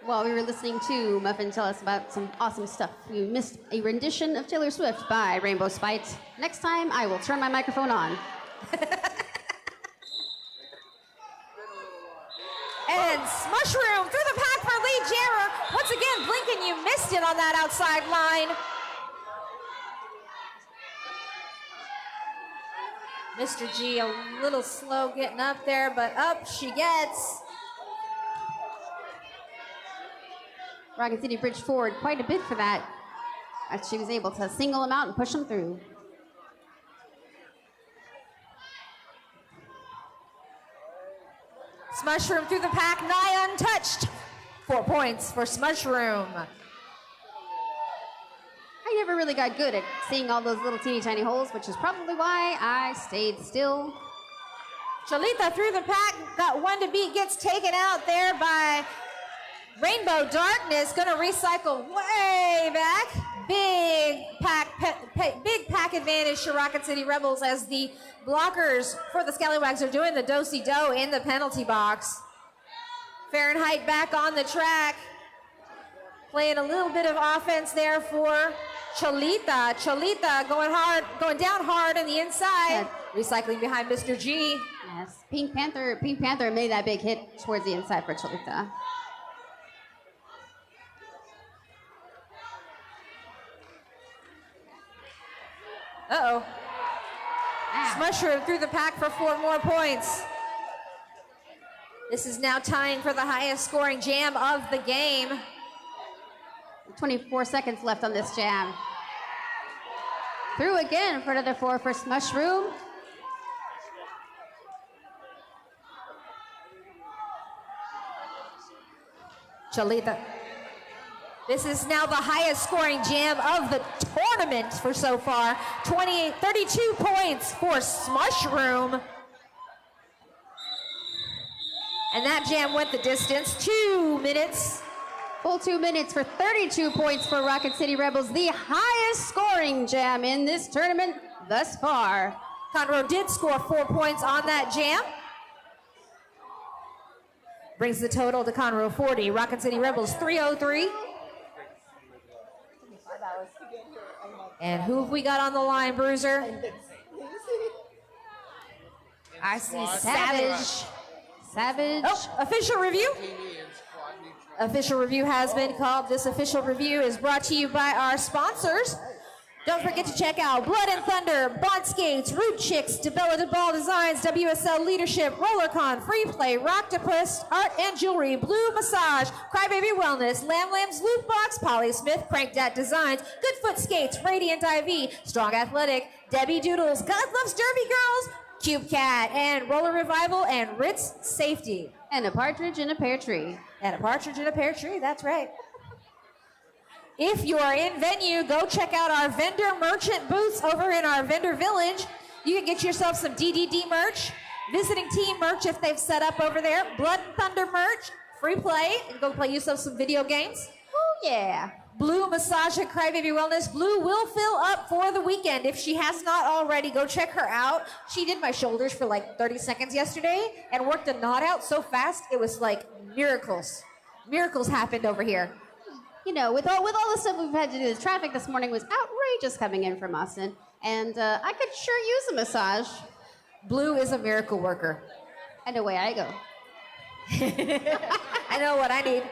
While we were listening to Muffin tell us about some awesome stuff, we missed a rendition of Taylor Swift by Rainbow Spite. Next time, I will turn my microphone on. And Smushroom through the pack for lead jammer. Once again, Blinken, you missed it on that outside line. Mr. G a little slow getting up there, but up she gets. Rocket City bridged forward quite a bit for that. As she was able to single him out and push him through. Smushroom through the pack, nigh untouched. 4 points for Smushroom. I never really got good at seeing all those little teeny tiny holes, which is probably why I stayed still. Cholita through the pack, got one to beat, gets taken out there by Rainbow Darkness. Gonna recycle way back. Big pack advantage to Rocket City Rebels as the blockers for the Scallywags are doing the do-si-do in the penalty box. Fahrenheit back on the track. Playing a little bit of offense there for Cholita. Cholita going down hard on the inside. Recycling behind Mr. G. Yes, Pink Panther made that big hit towards the inside for Cholita. Uh-oh. Smushroom through the pack for 4 more points. This is now tying for the highest scoring jam of the game. 24 seconds left on this jam. Through again for another 4 for Smushroom. Cholita. This is now the highest scoring jam of the tournament for so far. 32 points for Smushroom. And that jam went the distance, 2 minutes. Full 2 minutes for 32 points for Rocket City Rebels, the highest scoring jam in this tournament thus far. Conroe did score 4 points on that jam. Brings the total to Conroe 40. Rocket City Rebels 303. And who have we got on the line, Bruiser? I see Squad. Savage. Savage. Oh, official review. TV and squad neutral. Official review has been called. This official review is brought to you by our sponsors. Don't forget to check out Blood and Thunder, Bond Skates, Root Chicks, DeBella DeBall Designs, WSL Leadership, RollerCon, Free Play, Rocktopus, Art and Jewelry, Blue Massage, Crybaby Wellness, Lamb Lamb's Loot Box, Polly Smith, Crankdat Designs, Goodfoot Skates, Radiant IV, Strong Athletic, Debbie Doodles, God Loves Derby Girls, Cube Cat, and Roller Revival, and Ritz Safety. And a partridge in a pear tree. And a partridge in a pear tree, that's right. If you are in venue, go check out our vendor merchant booths over in our vendor village. You can get yourself some DDD merch, visiting team merch if they've set up over there, Blood and Thunder merch, free play, and go play yourself some video games. Oh, yeah. Blue Massage at Crybaby Wellness. Blue will fill up for the weekend. If she has not already, go check her out. She did my shoulders for like 30 seconds yesterday and worked a knot out so fast, it was like miracles. Miracles happened over here. You know, with all the stuff we've had to do, the traffic this morning was outrageous coming in from Austin, and I could sure use a massage. Blue is a miracle worker. And away I go. I know what I need.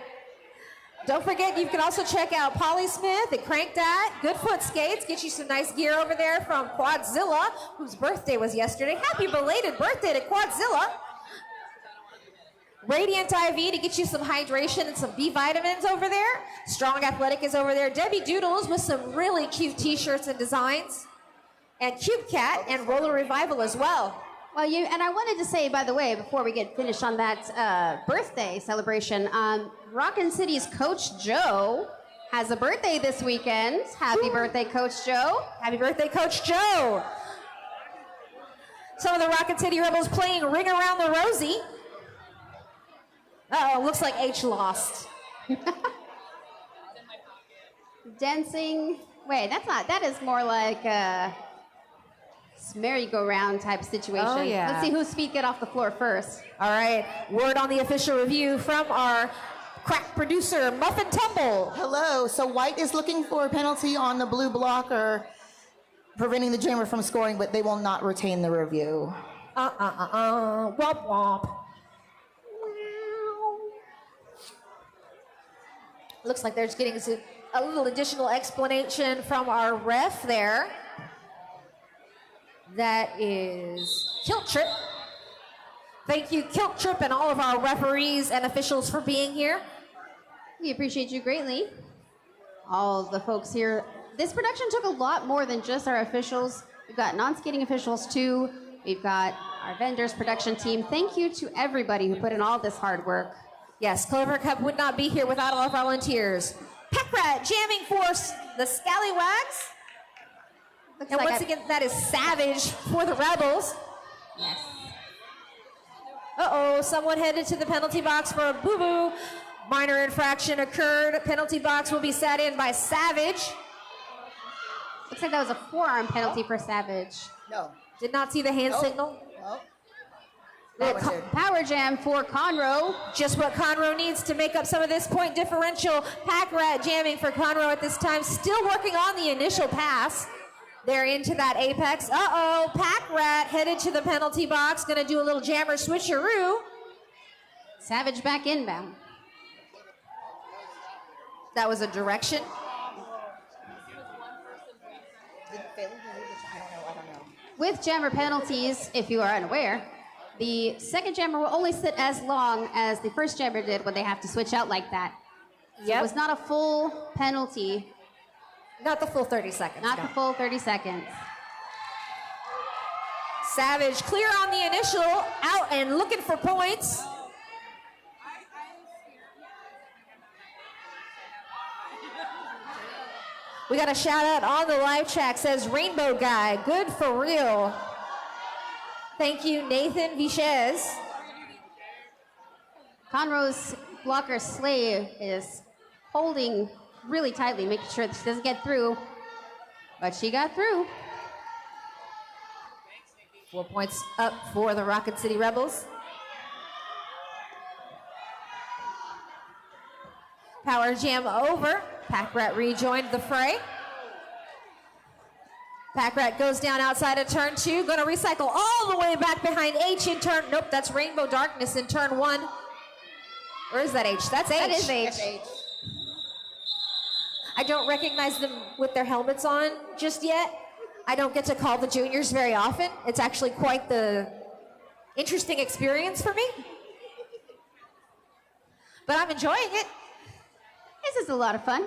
Don't forget, you can also check out Polly Smith at Crankdat, Goodfoot Skates, get you some nice gear over there from Quadzilla, whose birthday was yesterday. Happy belated birthday to Quadzilla. Radiant IV to get you some hydration and some B vitamins over there. Strong Athletic is over there. Debbie Doodles with some really cute t-shirts and designs. And Cube Cat and Roller Revival as well. Well, and I wanted to say, by the way, before we get finished on that birthday celebration, Rockin City's Coach Joe has a birthday this weekend. Happy birthday, Coach Joe. Happy birthday, Coach Joe. Some of the Rockin City Rebels playing Ring Around the Rosie. Uh-oh, looks like H lost. Dancing. Wait, that is more like a merry-go-round type situation. Oh, yeah. Let's see whose feet get off the floor first. All right, word on the official review from our crack producer, Muffin Tumble. Hello. So white is looking for a penalty on the blue blocker, preventing the jammer from scoring, but they will not retain the review. Womp womp. Looks like they're just getting a little additional explanation from our ref there. That is Kilt Trip. Thank you, Kilt Trip, and all of our referees and officials for being here. We appreciate you greatly. All of the folks here. This production took a lot more than just our officials. We've got non-skating officials too. We've got our vendors, production team. Thank you to everybody who put in all this hard work. Yes, Clover Cup would not be here without all our volunteers. Pack Rat jamming for the Scallywags. And once again, that is Savage for the Rebels. Yes. Uh-oh, someone headed to the penalty box for a boo-boo. Minor infraction occurred. Penalty box will be sat in by Savage. Looks like that was a forearm penalty for Savage. No. Did not see the hand signal. No. Power jam for Conroe. Just what Conroe needs to make up some of this point differential. Pack Rat jamming for Conroe at this time. Still working on the initial pass. They're into that apex. Uh-oh, Pack Rat headed to the penalty box. Gonna do a little jammer switcheroo. Savage back inbound. That was a direction. With jammer penalties, if you are unaware, the second jammer will only sit as long as the first jammer did when they have to switch out like that. So it was not a full penalty. Not the full 30 seconds. Not the full 30 seconds. Savage clear on the initial, out and looking for points. We got a shout out on the live chat, says Rainbow Guy, good for real. Thank you, Nathan Vichez. Conroe's blocker Slave is holding really tightly, making sure that she doesn't get through. But she got through. 4 points up for the Rockin City Rebels. Power jam over. Pack Rat rejoined the fray. Pack rat goes down outside of turn 2. Gonna recycle all the way back behind H in turn. Nope, that's Rainbow Darkness in turn 1. Or is that H? That's H. That is H. That's H. I don't recognize them with their helmets on just yet. I don't get to call the juniors very often. It's actually quite the interesting experience for me. But I'm enjoying it. This is a lot of fun.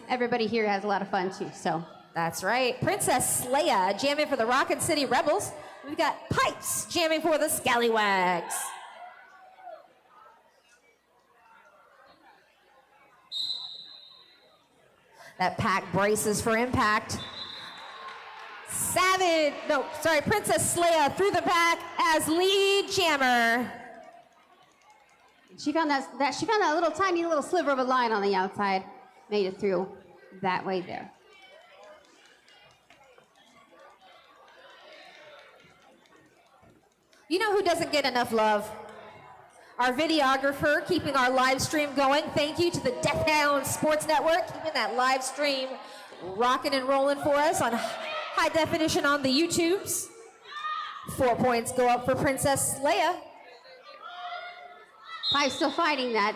Everybody here has a lot of fun too, so. That's right. Princess Leia jamming for the Rockin' City Rebels. We've got Pipes jamming for the Scallywags. That pack braces for impact. Princess Leia through the pack as lead jammer. She found that little tiny little sliver of a line on the outside, made it through that way there. You know who doesn't get enough love? Our videographer keeping our live stream going. Thank you to the Death Hound Sports Network keeping that live stream rocking and rolling for us on high definition on the YouTubes. 4 points go up for Princess Leia. Pipe's still fighting that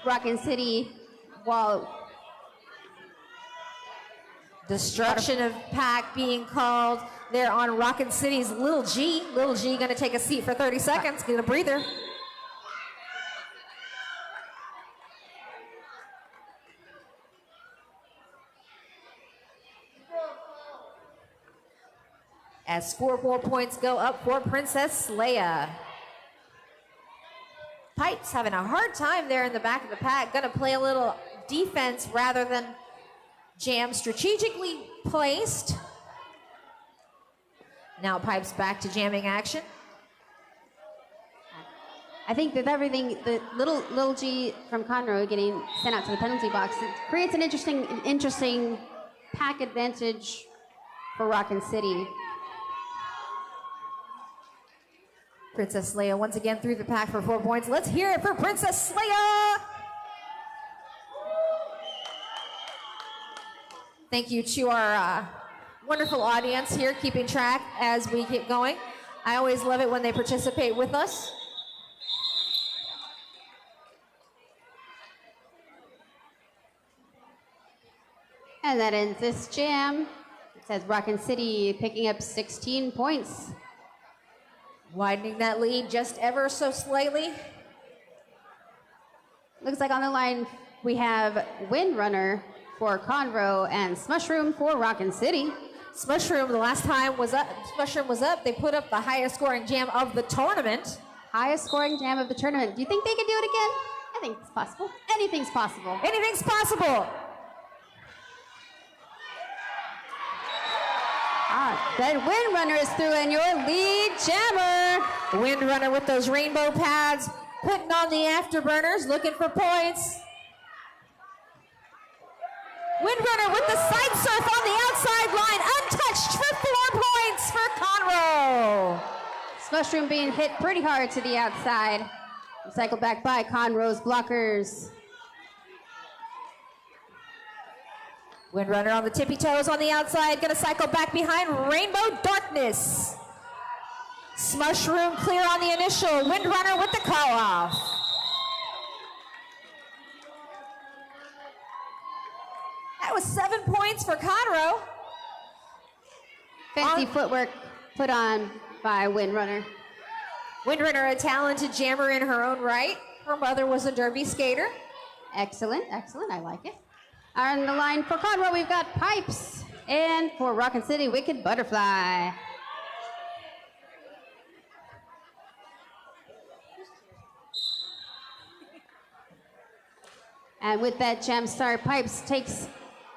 Rockin' City wall. Destruction of pack being called there on Rockin' City's Lil G. Lil G gonna take a seat for 30 seconds, get a breather. As 4 more points go up for Princess Leia. Pipes having a hard time there in the back of the pack. Gonna play a little defense rather than jam, strategically placed. Now Pipes back to jamming action. I think that everything, the little G from Conroe getting sent out to the penalty box, it creates an interesting pack advantage for Rockin' City. Princess Leia once again through the pack for 4 points. Let's hear it for Princess Leia. Thank you to our wonderful audience here keeping track as we keep going. I always love it when they participate with us. And that ends this jam. It says Rockin' City picking up 16 points. Widening that lead just ever so slightly. Looks like on the line we have Windrunner for Conroe and Smushroom for Rockin' City. Smushroom, the last time Smushroom was up, they put up the highest scoring jam of the tournament. Highest scoring jam of the tournament. Do you think they can do it again? I think it's possible. Anything's possible. Anything's possible. That Windrunner is through and your lead jammer. Windrunner with those rainbow pads, putting on the afterburners, looking for points. Windrunner with the side surf on the outside line, untouched for 4 points for Conroe. Smushroom being hit pretty hard to the outside. Cycle back by Conroe's blockers. Windrunner on the tippy toes on the outside, gonna cycle back behind Rainbow Darkness. Smushroom clear on the initial, Windrunner with the call off. That was 7 points for Conroe. Fancy footwork put on by Windrunner. Windrunner, a talented jammer in her own right. Her mother was a derby skater. Excellent, excellent, I like it. On the line for Conroe, we've got Pipes. And for Rockin' City, Wicked Butterfly. And with that jam start, Pipes takes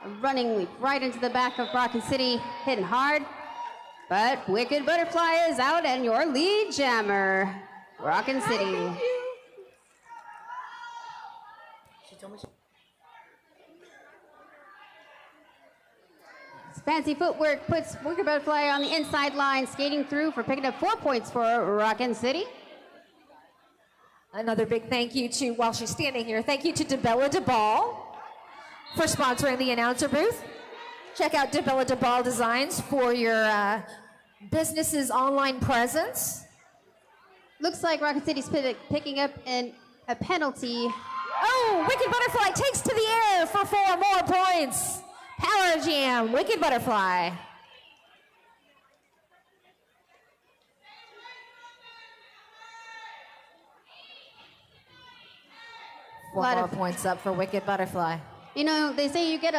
a running leap right into the back of Rockin' City, hitting hard. But Wicked Butterfly is out and your lead jammer, Rockin' City. She told me she... Fancy footwork puts Wicked Butterfly on the inside line, skating through for picking up 4 points for Rockin' City. Another big thank you to, while she's standing here, thank you to DeBella DeBall for sponsoring the announcer booth. Check out Debella DeBall Designs for your business's online presence. Looks like Rocket City's picking up a penalty. Oh, Wicked Butterfly takes to the air for 4 more points. Power Jam, Wicked Butterfly. A lot 4 more of- points up for Wicked Butterfly. You know, they say you get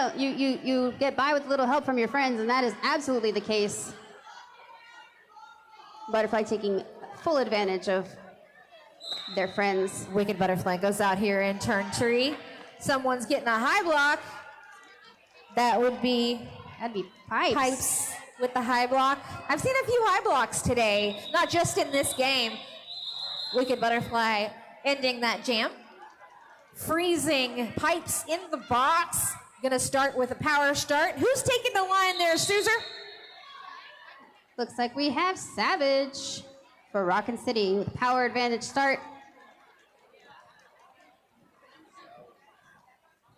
by with a little help from your friends, and that is absolutely the case. Butterfly taking full advantage of their friends. Wicked Butterfly goes out here in turn 3. Someone's getting a high block. That would be That'd be Pipes. Pipes with the high block. I've seen a few high blocks today, not just in this game. Wicked Butterfly ending that jam. Freezing Pipes in the box. Gonna start with a power start. Who's taking the line there, Suzer? Looks like we have Savage for Rockin' City with power advantage start.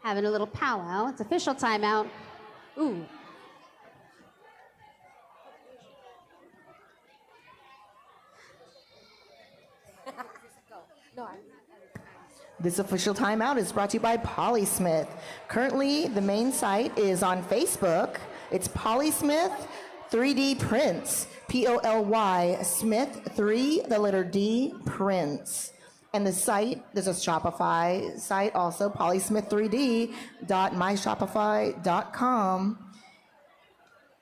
Having a little powwow. It's official timeout. Ooh. This official timeout is brought to you by Polysmith. Currently, the main site is on Facebook. It's Polysmith 3D Prints. P-O-L-Y, Smith 3, the letter D, Prints. And the site, there's a Shopify site also, polysmith3d.myshopify.com.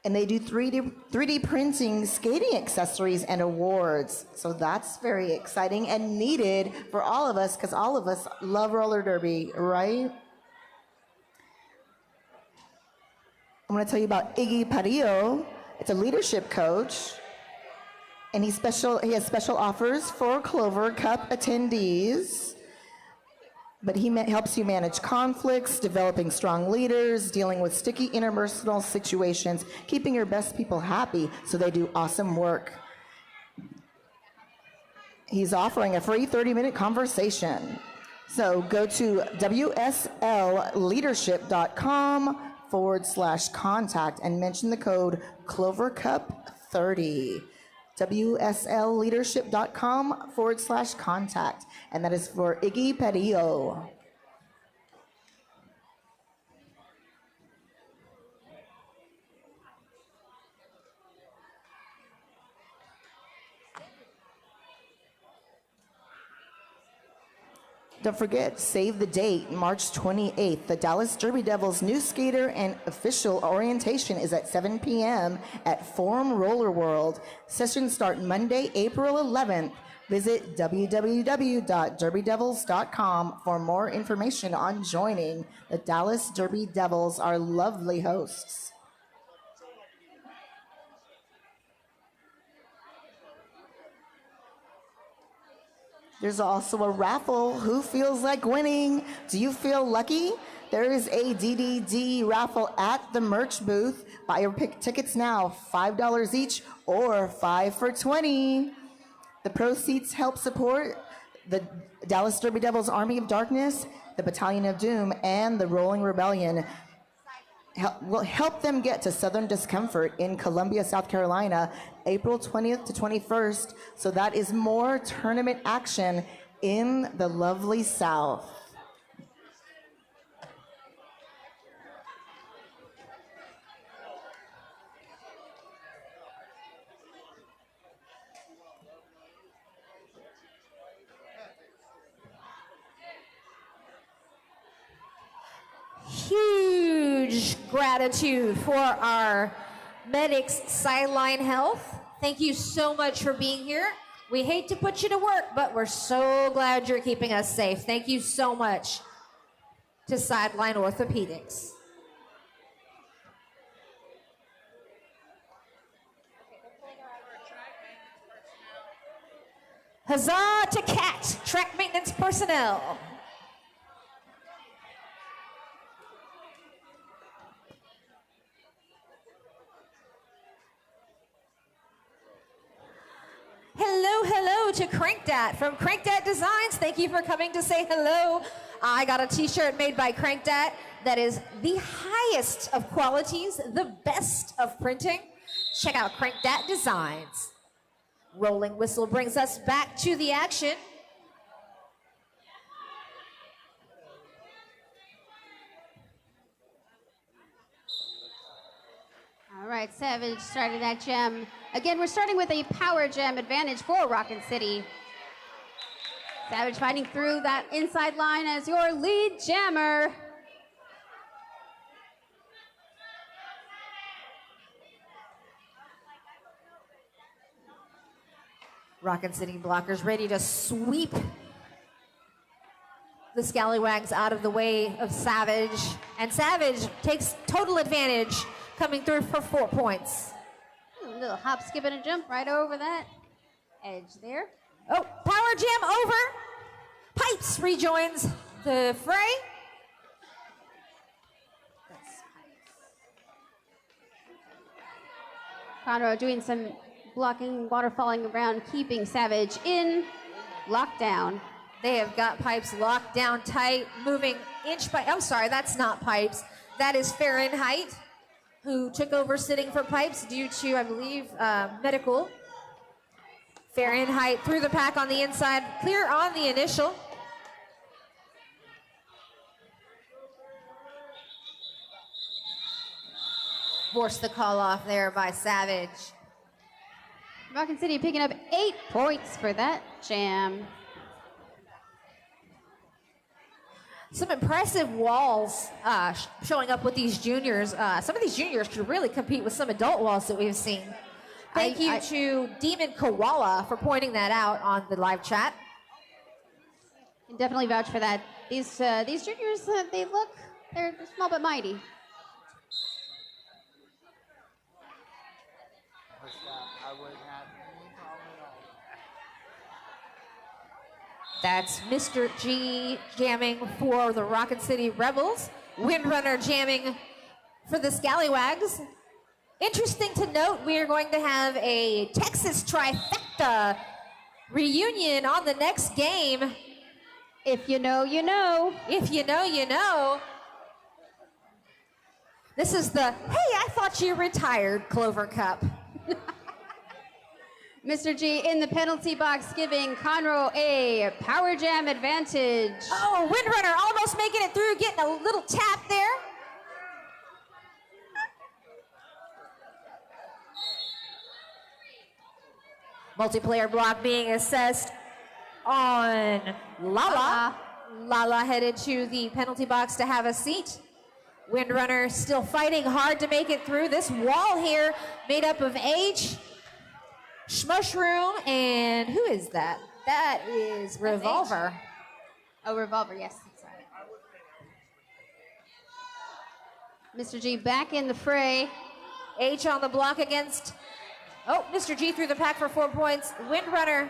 And they do 3D printing, skating accessories, and awards. So that's very exciting and needed for all of us, because all of us love roller derby, right? I'm gonna tell you about Iggy Parillo. It's a leadership coach, and he has special offers for Clover Cup attendees. But he helps you manage conflicts, developing strong leaders, dealing with sticky interpersonal situations, keeping your best people happy so they do awesome work. He's offering a free 30-minute conversation. So go to wslleadership.com/contact and mention the code CloverCup30. wslleadership.com/contact. And that is for Iggy Perillo. Don't forget, save the date, March 28th. The Dallas Derby Devils new skater and official orientation is at 7 p.m. at Forum Roller World. Sessions start Monday, April 11th. Visit www.derbydevils.com for more information on joining. The Dallas Derby Devils are lovely hosts. There's also a raffle. Who feels like winning? Do you feel lucky? There is a DDD raffle at the merch booth. Buy your tickets now, $5 each or 5 for $20. The proceeds help support the Dallas Derby Devils Army of Darkness, the Battalion of Doom, and the Rolling Rebellion. Will help them get to Southern Discomfort in Columbia, South Carolina, April 20th to 21st. So that is more tournament action in the lovely South. Huge gratitude for our medics, Sideline Health. Thank you so much for being here. We hate to put you to work, but we're so glad you're keeping us safe. Thank you so much to Sideline Orthopedics. Huzzah to CAT, track maintenance personnel. Hello to Crankdat from Crankdat Designs. Thank you for coming to say hello. I got a t-shirt made by Crankdat that is the highest of qualities, the best of printing. Check out Crankdat Designs. Rolling whistle brings us back to the action. All right, Savage started that gem. Again, we're starting with a power gem advantage for Rockin' City. Savage fighting through that inside line as your lead jammer. Rockin' City blockers ready to sweep the Scallywags out of the way of Savage. And Savage takes total advantage, coming through for 4 points. A little hop, skip, and a jump right over that edge there. Oh, power jam over. Pipes rejoins the fray. Conroe doing some blocking, water falling around, keeping Savage in lockdown. They have got Pipes locked down tight, moving inch by, I'm sorry, that's not Pipes. That is Fahrenheit, who took over sitting for Pipes due to, I believe, medical. Fahrenheit through the pack on the inside, clear on the initial. Forced the call off there by Savage. Rockin' City picking up 8 points for that jam. Some impressive walls showing up with these juniors. Some of these juniors could really compete with some adult walls that we've seen. Thank you to Demon Koala for pointing that out on the live chat. Can definitely vouch for that. These juniors, they're small but mighty. I wouldn't have any problem at all. That's Mr. G jamming for the Rockin' City Rebels. Windrunner jamming for the Scallywags. Interesting to note, we are going to have a Texas trifecta reunion on the next game. If you know, you know. If you know, you know. This is the, hey, I thought you retired Clover Cup. Mr. G in the penalty box giving Conroe a power jam advantage. Oh, Windrunner almost making it through, getting a little tap there. Multiplayer block being assessed on Lala. Lala headed to the penalty box to have a seat. Windrunner still fighting hard to make it through this wall here, made up of H, Shmushroom, and who is that? That is Revolver. Oh, Revolver, yes. Sorry. Mr. G back in the fray. H on the block against, oh, Mr. G through the pack for 4 points. Windrunner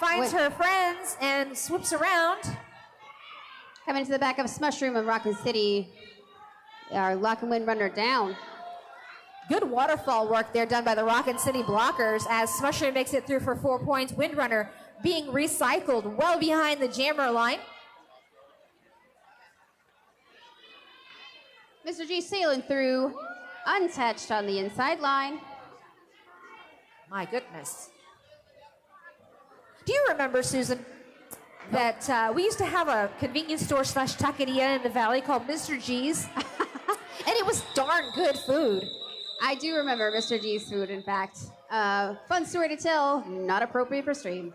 finds her friends and swoops around. Coming to the back of Smushroom and Rockin' City. Our Lock and Windrunner down. Good waterfall work there done by the Rockin' City blockers as Smushroom makes it through for 4 points. Windrunner being recycled well behind the jammer line. Mr. G sailing through, untouched on the inside line. My goodness. Do you remember, Susan, that we used to have a convenience store / taqueria in the valley called Mr. G's? And it was darn good food. I do remember Mr. G's food, in fact. Fun story to tell, not appropriate for stream.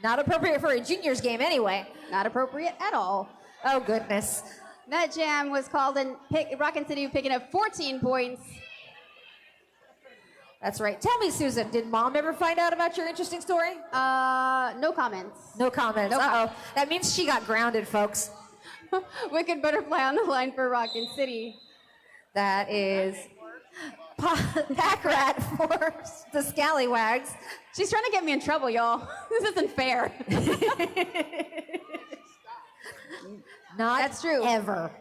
Not appropriate for a juniors game anyway. Not appropriate at all. Oh, goodness. That jam was called in Rockin' City picking up 14 points. That's right. Tell me, Susan, did Mom ever find out about your interesting story? No comments. No comments. No Uh-oh. That means she got grounded, folks. Wicked Butterfly on the line for Rockin' City. That is Pack Rat for the Scallywags. She's trying to get me in trouble, y'all. This isn't fair. Not That's true. ever.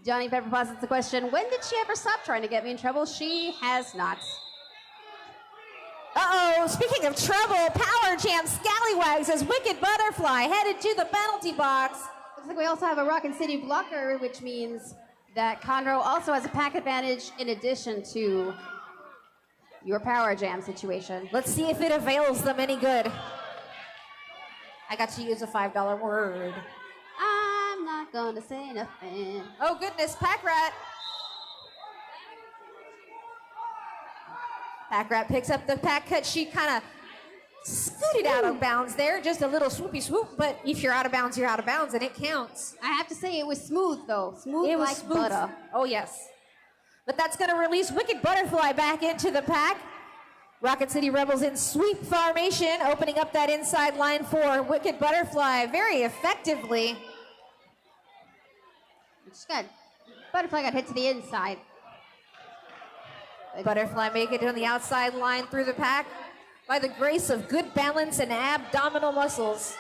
Johnny Pepper posits the question, when did she ever stop trying to get me in trouble? She has not. Uh-oh, speaking of trouble, Power Jam Scallywags as Wicked Butterfly headed to the penalty box. Looks like we also have a Rockin' City blocker, which means that Conroe also has a pack advantage in addition to your Power Jam situation. Let's see if it avails them any good. I got to use a $5 word. I'm not gonna say nothing. Oh goodness, Pack Rat. Pack Rat picks up the pack cut. She kind of scooted out of bounds there. Just a little swoopy swoop, but if you're out of bounds, you're out of bounds, and it counts. I have to say it was smooth though. Smooth It was like smooth. butter. Oh yes. But that's going to release Wicked Butterfly back into the pack. Rockin' City Rebels in sweep formation, opening up that inside line for Wicked Butterfly very effectively. It's good. Butterfly got hit to the inside. Butterfly make it on the outside line through the pack by the grace of good balance and abdominal muscles.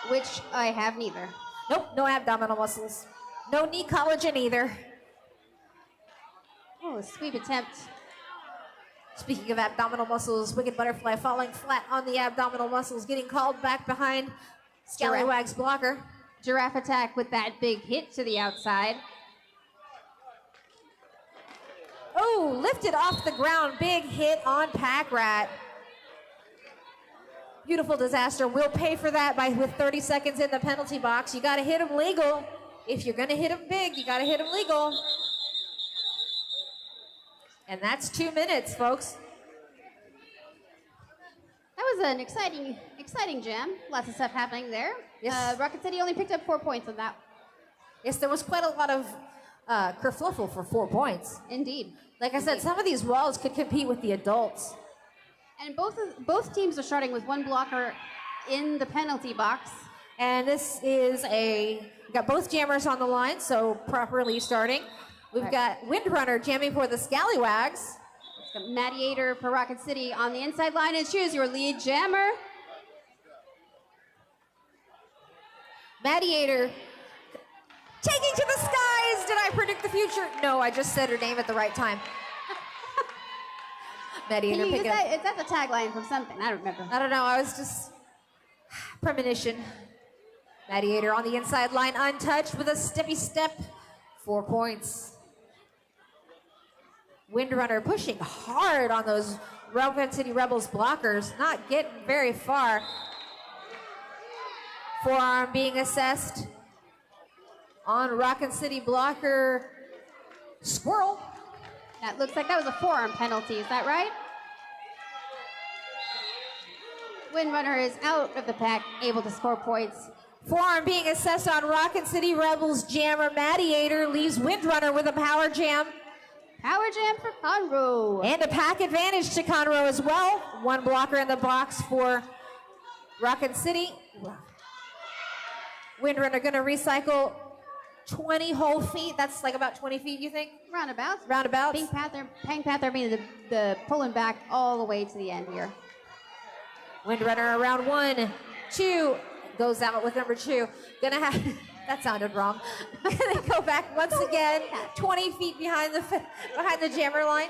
Which I have neither. Nope, no abdominal muscles. No knee collagen either. Oh, sweep attempt. Speaking of abdominal muscles, Wicked Butterfly falling flat on the abdominal muscles, getting called back behind Scallywags blocker. Giraffe attack with that big hit to the outside. Oh, lifted off the ground, big hit on Pack Rat. Beautiful disaster. We'll pay for that with 30 seconds in the penalty box. You got to hit him legal. If you're going to hit him big, you got to hit him legal. And that's 2 minutes, folks. That was an exciting jam. Lots of stuff happening there. Yes. Rockin' City only picked up 4 points on that. Yes, there was quite a lot of kerfluffle for 4 points. Indeed. Like I said, some of these walls could compete with the adults. And both teams are starting with one blocker in the penalty box. And this is we got both jammers on the line, so properly starting. We've got Windrunner jamming for the Scallywags. Mediator for Rockin' City on the inside line, and choose your lead jammer. Mediator taking to the skies. Did I predict the future? No, I just said her name at the right time. Mediator Can you use picking up. that? Is that the tagline from something? I don't remember. I don't know. I was just premonition. Mediator on the inside line, untouched with a steppy step. 4 points. Windrunner pushing hard on those Rockin' City Rebels blockers, not getting very far. Forearm being assessed on Rockin' City blocker Squirrel. That looks like that was a forearm penalty. Is that right? Windrunner is out of the pack, able to score points. Forearm being assessed on Rockin' City Rebels jammer Mediator, leaves Windrunner with a power jam. Power jam for Conroe. And a pack advantage to Conroe as well. One blocker in the box for Rockin' City. Windrunner gonna recycle 20 whole feet. That's like about 20 feet, you think? Roundabouts. Roundabouts. Pink Panther being the pulling back all the way to the end here. Windrunner around 1, 2, goes out with number 2. Gonna have, that sounded wrong. Gonna go back once again, 20 feet behind the jammer line.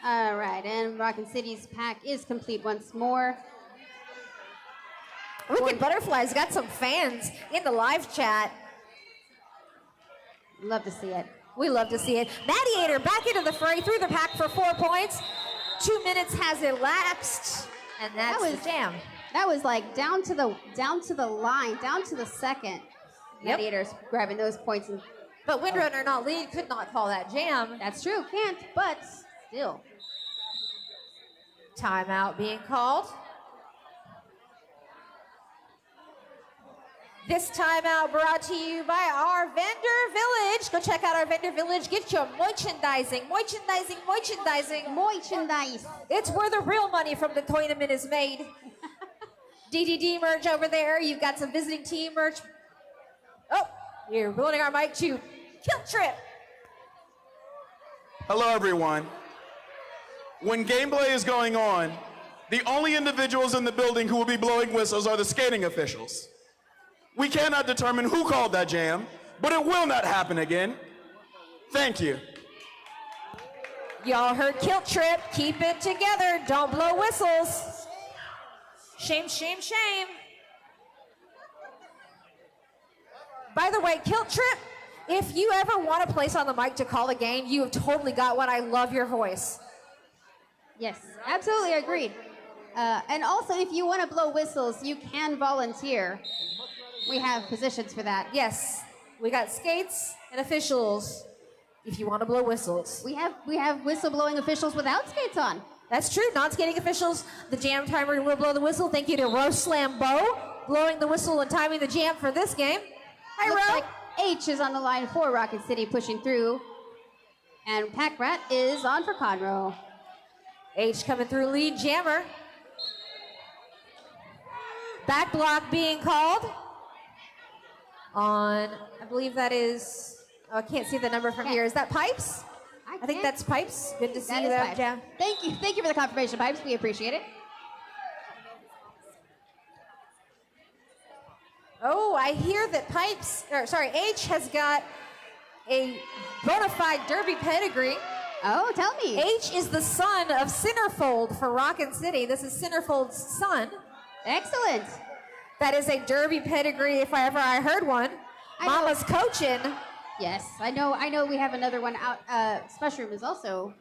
All right, and Rockin' City's pack is complete once more. Wicked Butterfly's got some fans in the live chat. Love to see it. We love to see it. Mediator back into the fray, through the pack for 4 points. 2 minutes has elapsed, and that's the jam. That was like down to the line, down to the second. Yep. Mediator's grabbing those points. But Windrunner not lead, could not call that jam. That's true, can't, but still. Timeout being called. This timeout brought to you by our vendor village. Go check out our vendor village. Get your merchandising. Merchandise. It's where the real money from the tournament is made. DDD merch over there. You've got some visiting team merch. Oh, you're ruining our mic to Kill Trip. Hello, everyone. When gameplay is going on, the only individuals in the building who will be blowing whistles are the skating officials. We cannot determine who called that jam, but it will not happen again. Thank you. Y'all heard kilt trip. Keep it together. Don't blow whistles. Shame, shame, shame. By the way, kilt trip, if you ever want a place on the mic to call a game, you have totally got one. I love your voice. Yes, absolutely agreed. And also, if you want to blow whistles, you can volunteer. We have positions for that. Yes, we got skates and officials if you want to blow whistles. We have whistle blowing officials without skates on. That's true. Non-skating officials, the jam timer will blow the whistle. Thank you to Roast Slam Bo, blowing the whistle and timing the jam for this game. Hi, Looks Ro. like H is on the line for Rockin City, pushing through. And Pack Rat is on for Conroe. H coming through lead jammer. Back block being called on, I believe that is, oh, I can't see the number from here. Is that Pipes? I think that's Pipes. Good to see That you is there, Pipes. Jam. Thank you for the confirmation, Pipes. We appreciate it. Oh, I hear that H has got a bona fide derby pedigree. Oh, tell me. H is the son of Centerfold for Rockin City. This is Centerfold's son. Excellent. That is a derby pedigree if I heard one. Mama's coaching. Yes, I know we have another one out. Special Room is also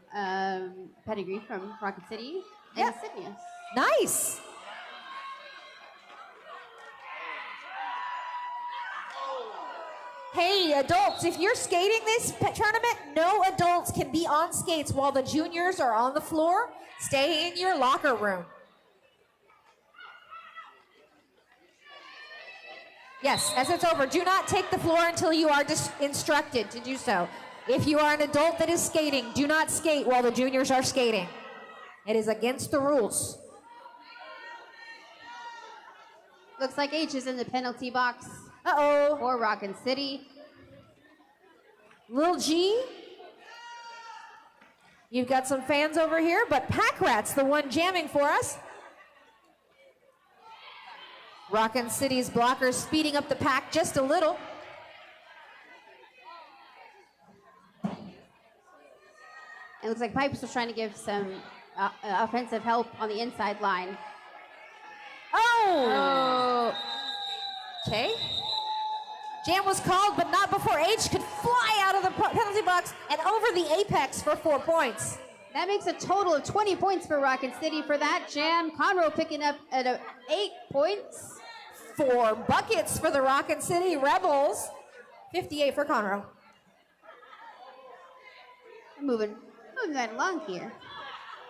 pedigree from Rockin City. Yeah. Insignias. Nice. Hey, adults, if you're skating this tournament, no adults can be on skates while the juniors are on the floor. Stay in your locker room. Yes, as it's over, do not take the floor until you are instructed to do so. If you are an adult that is skating, do not skate while the juniors are skating. It is against the rules. Looks like H is in the penalty box. Uh-oh. For Rockin City. Lil G. You've got some fans over here, but Pack Rat's the one jamming for us. Rockin City's blockers speeding up the pack just a little. It looks like Pipes was trying to give some offensive help on the inside line. Oh! Okay. Jam was called, but not before H could fly out of the penalty box and over the apex for 4 points. That makes a total of 20 points for Rockin City for that jam. Conroe picking up at 8 points. 4 buckets for the Rockin City Rebels. 58 for Conroe. Moving right along here.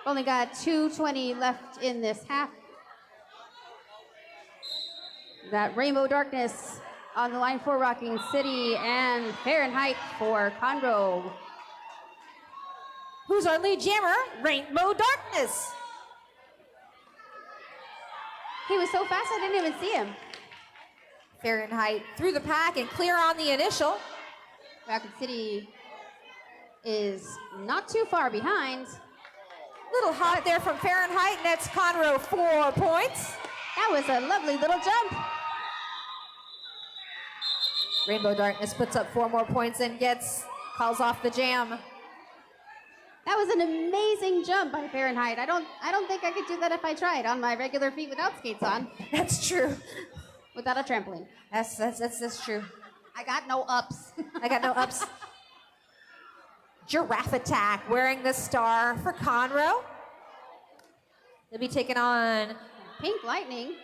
Only got 2:20 left in this half. Got Rainbow Darkness on the line for Rockin City and Fahrenheit for Conroe. Who's our lead jammer? Rainbow Darkness. He was so fast I didn't even see him. Fahrenheit through the pack and clear on the initial. Rockin City is not too far behind. Little hot there from Fahrenheit, nets Conroe 4 points. That was a lovely little jump. Rainbow Darkness puts up 4 more points and calls off the jam. That was an amazing jump by Fahrenheit. I don't think I could do that if I tried on my regular feet without skates on. That's true. Without a trampoline. That's true. I got no ups. I got no ups. Giraffe Attack wearing the star for Conroe. They'll be taking on Pink Lightning.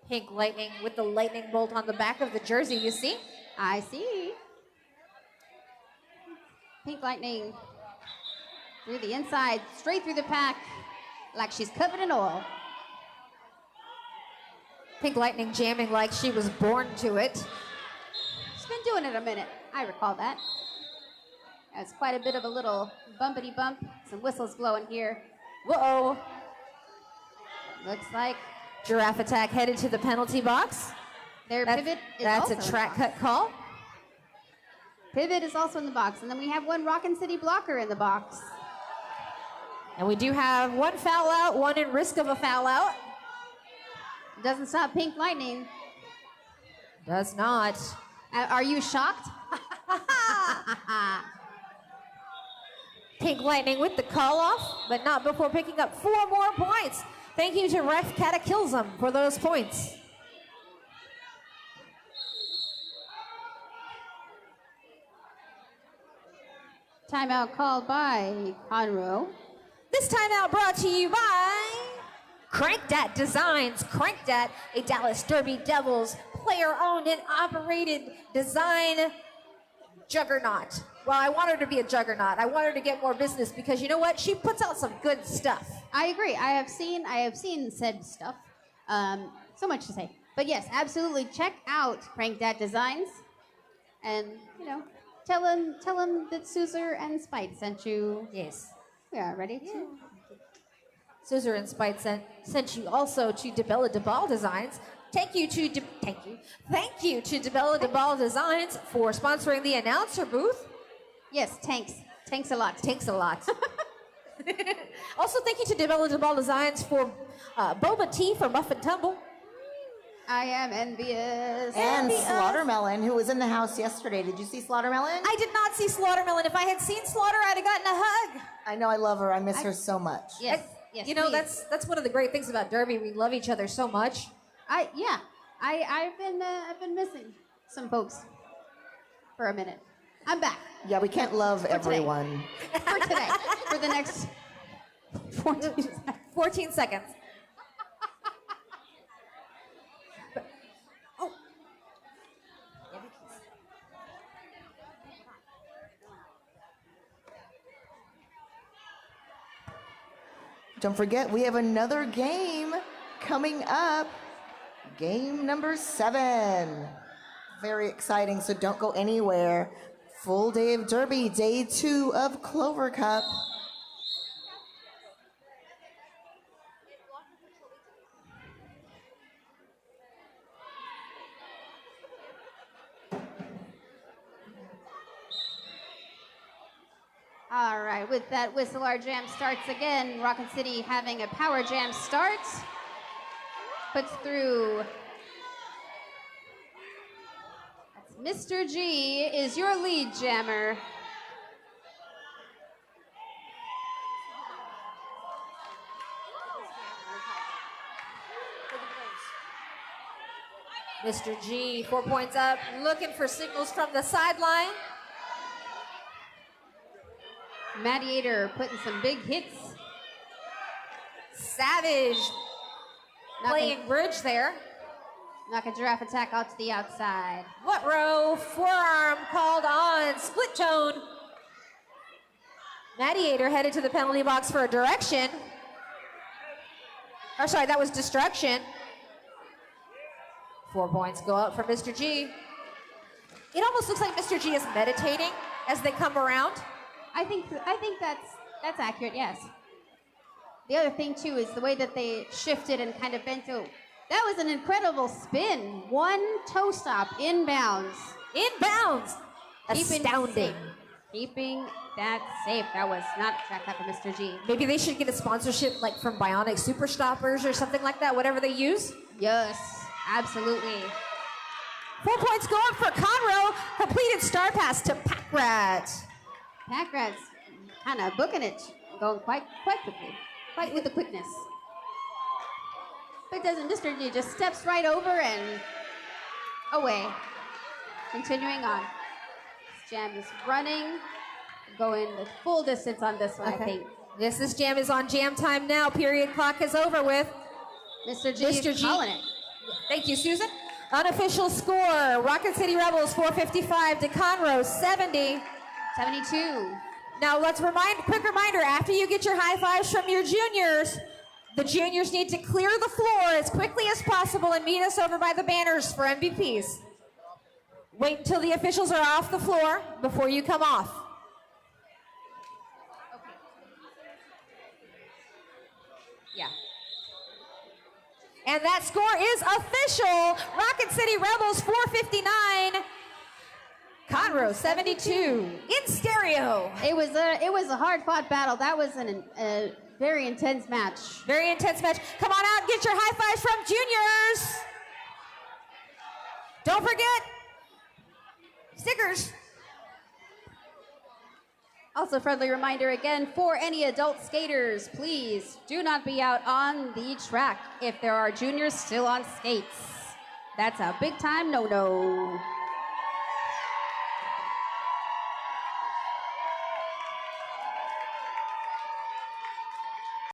Pink Lightning with the lightning bolt on the back of the jersey, you see? I see. Pink Lightning through the inside, straight through the pack, like she's covered in oil. Pink Lightning jamming like she was born to it. She's been doing it a minute. I recall that. That's quite a bit of a little bumpity bump. Some whistles blowing here. Whoa. Looks like Giraffe Attack headed to the penalty box. their pivot is That's also a in the track box. cut call. Pivot is also in the box. And then we have one Rockin City blocker in the box. And we do have 1 foul out, 1 in risk of a foul out. Doesn't stop Pink Lightning. Does not. Are you shocked? Pink Lightning with the call off, but not before picking up 4 more points. Thank you to Ref Cataclysm for those points. Timeout called by Conroe. This timeout brought to you by Crankdat Designs. Crankdat, a Dallas Derby Devils player-owned and operated design juggernaut. Well, I want her to be a juggernaut. I want her to get more business because you know what? She puts out some good stuff. I agree. I have seen said stuff. So much to say. But yes, absolutely check out Crankdat Designs. And, you know, tell him that Suzer and Spite sent you. Yes. We are ready to. Suzer and Spite sent you also to DeBella DeBall Designs. Thank you to DeBella DeBall Designs for sponsoring the announcer booth. Yes, thanks. Thanks a lot. Thanks a lot. Also, thank you to DeBella DeBall Designs for boba tea for Muff and Tumble. I am envious. And Slaughtermelon, who was in the house yesterday. Did you see Slaughtermelon? I did not see Slaughtermelon. If I had seen Slaughter, I'd have gotten a hug. I know, I love her. I miss her so much. Yes. Yes. You know, please. that's one of the great things about Derby. We love each other so much. I've been missing some folks for a minute. I'm back Yeah, we can't love everyone. for today. For the next 14 seconds. Don't forget, we have another game coming up. Game number 7. Very exciting, so don't go anywhere. Full day of Derby, day 2 of Clover Cup. All right, with that whistle, our jam starts again. Rockin' City having a power jam start. Puts through. That's Mr. G is your lead jammer. Mr. G, 4 points up, looking for signals from the sideline. Mediator putting some big hits. Savage playing bridge there. Knock a giraffe attack out to the outside. What row? Forearm called on. Split tone. Mediator headed to the penalty box for a direction. Or sorry, that was destruction. 4 points go up for Mr. G. It almost looks like Mr. G is meditating as they come around. I think that's accurate, yes. The other thing too is the way that they shifted and kind of bent over. That was an incredible spin. One toe stop inbounds. Inbounds. Astounding. Keeping that safe. That was not a track for Mr. G. Maybe they should get a sponsorship like from Bionic Super Stoppers or something like that, whatever they use. Yes, absolutely. 4 points going for Conroe. Completed star pass to Pack Rat. Pack Rat's kind of booking it, going quite quickly, quite with the quickness. But doesn't Mr. G just steps right over and away. Continuing on. This jam is running, going the full distance on this one, I think. This jam is on jam time now. Period clock is over with. Mr. G calling it. Thank you, Susan. Unofficial score, Rockin' City Rebels 455 to Conroe 70. 72. Now quick reminder, after you get your high fives from your juniors, the juniors need to clear the floor as quickly as possible and meet us over by the banners for MVPs. Wait until the officials are off the floor before you come off. Okay. Yeah. And that score is official. Rockin' City Rebels 459. Conroe 72 in stereo. It was a hard-fought battle. That was a very intense match. Very intense match. Come on out and get your high fives from juniors. Don't forget stickers. Also, friendly reminder again for any adult skaters, please do not be out on the track if there are juniors still on skates. That's a big time no-no.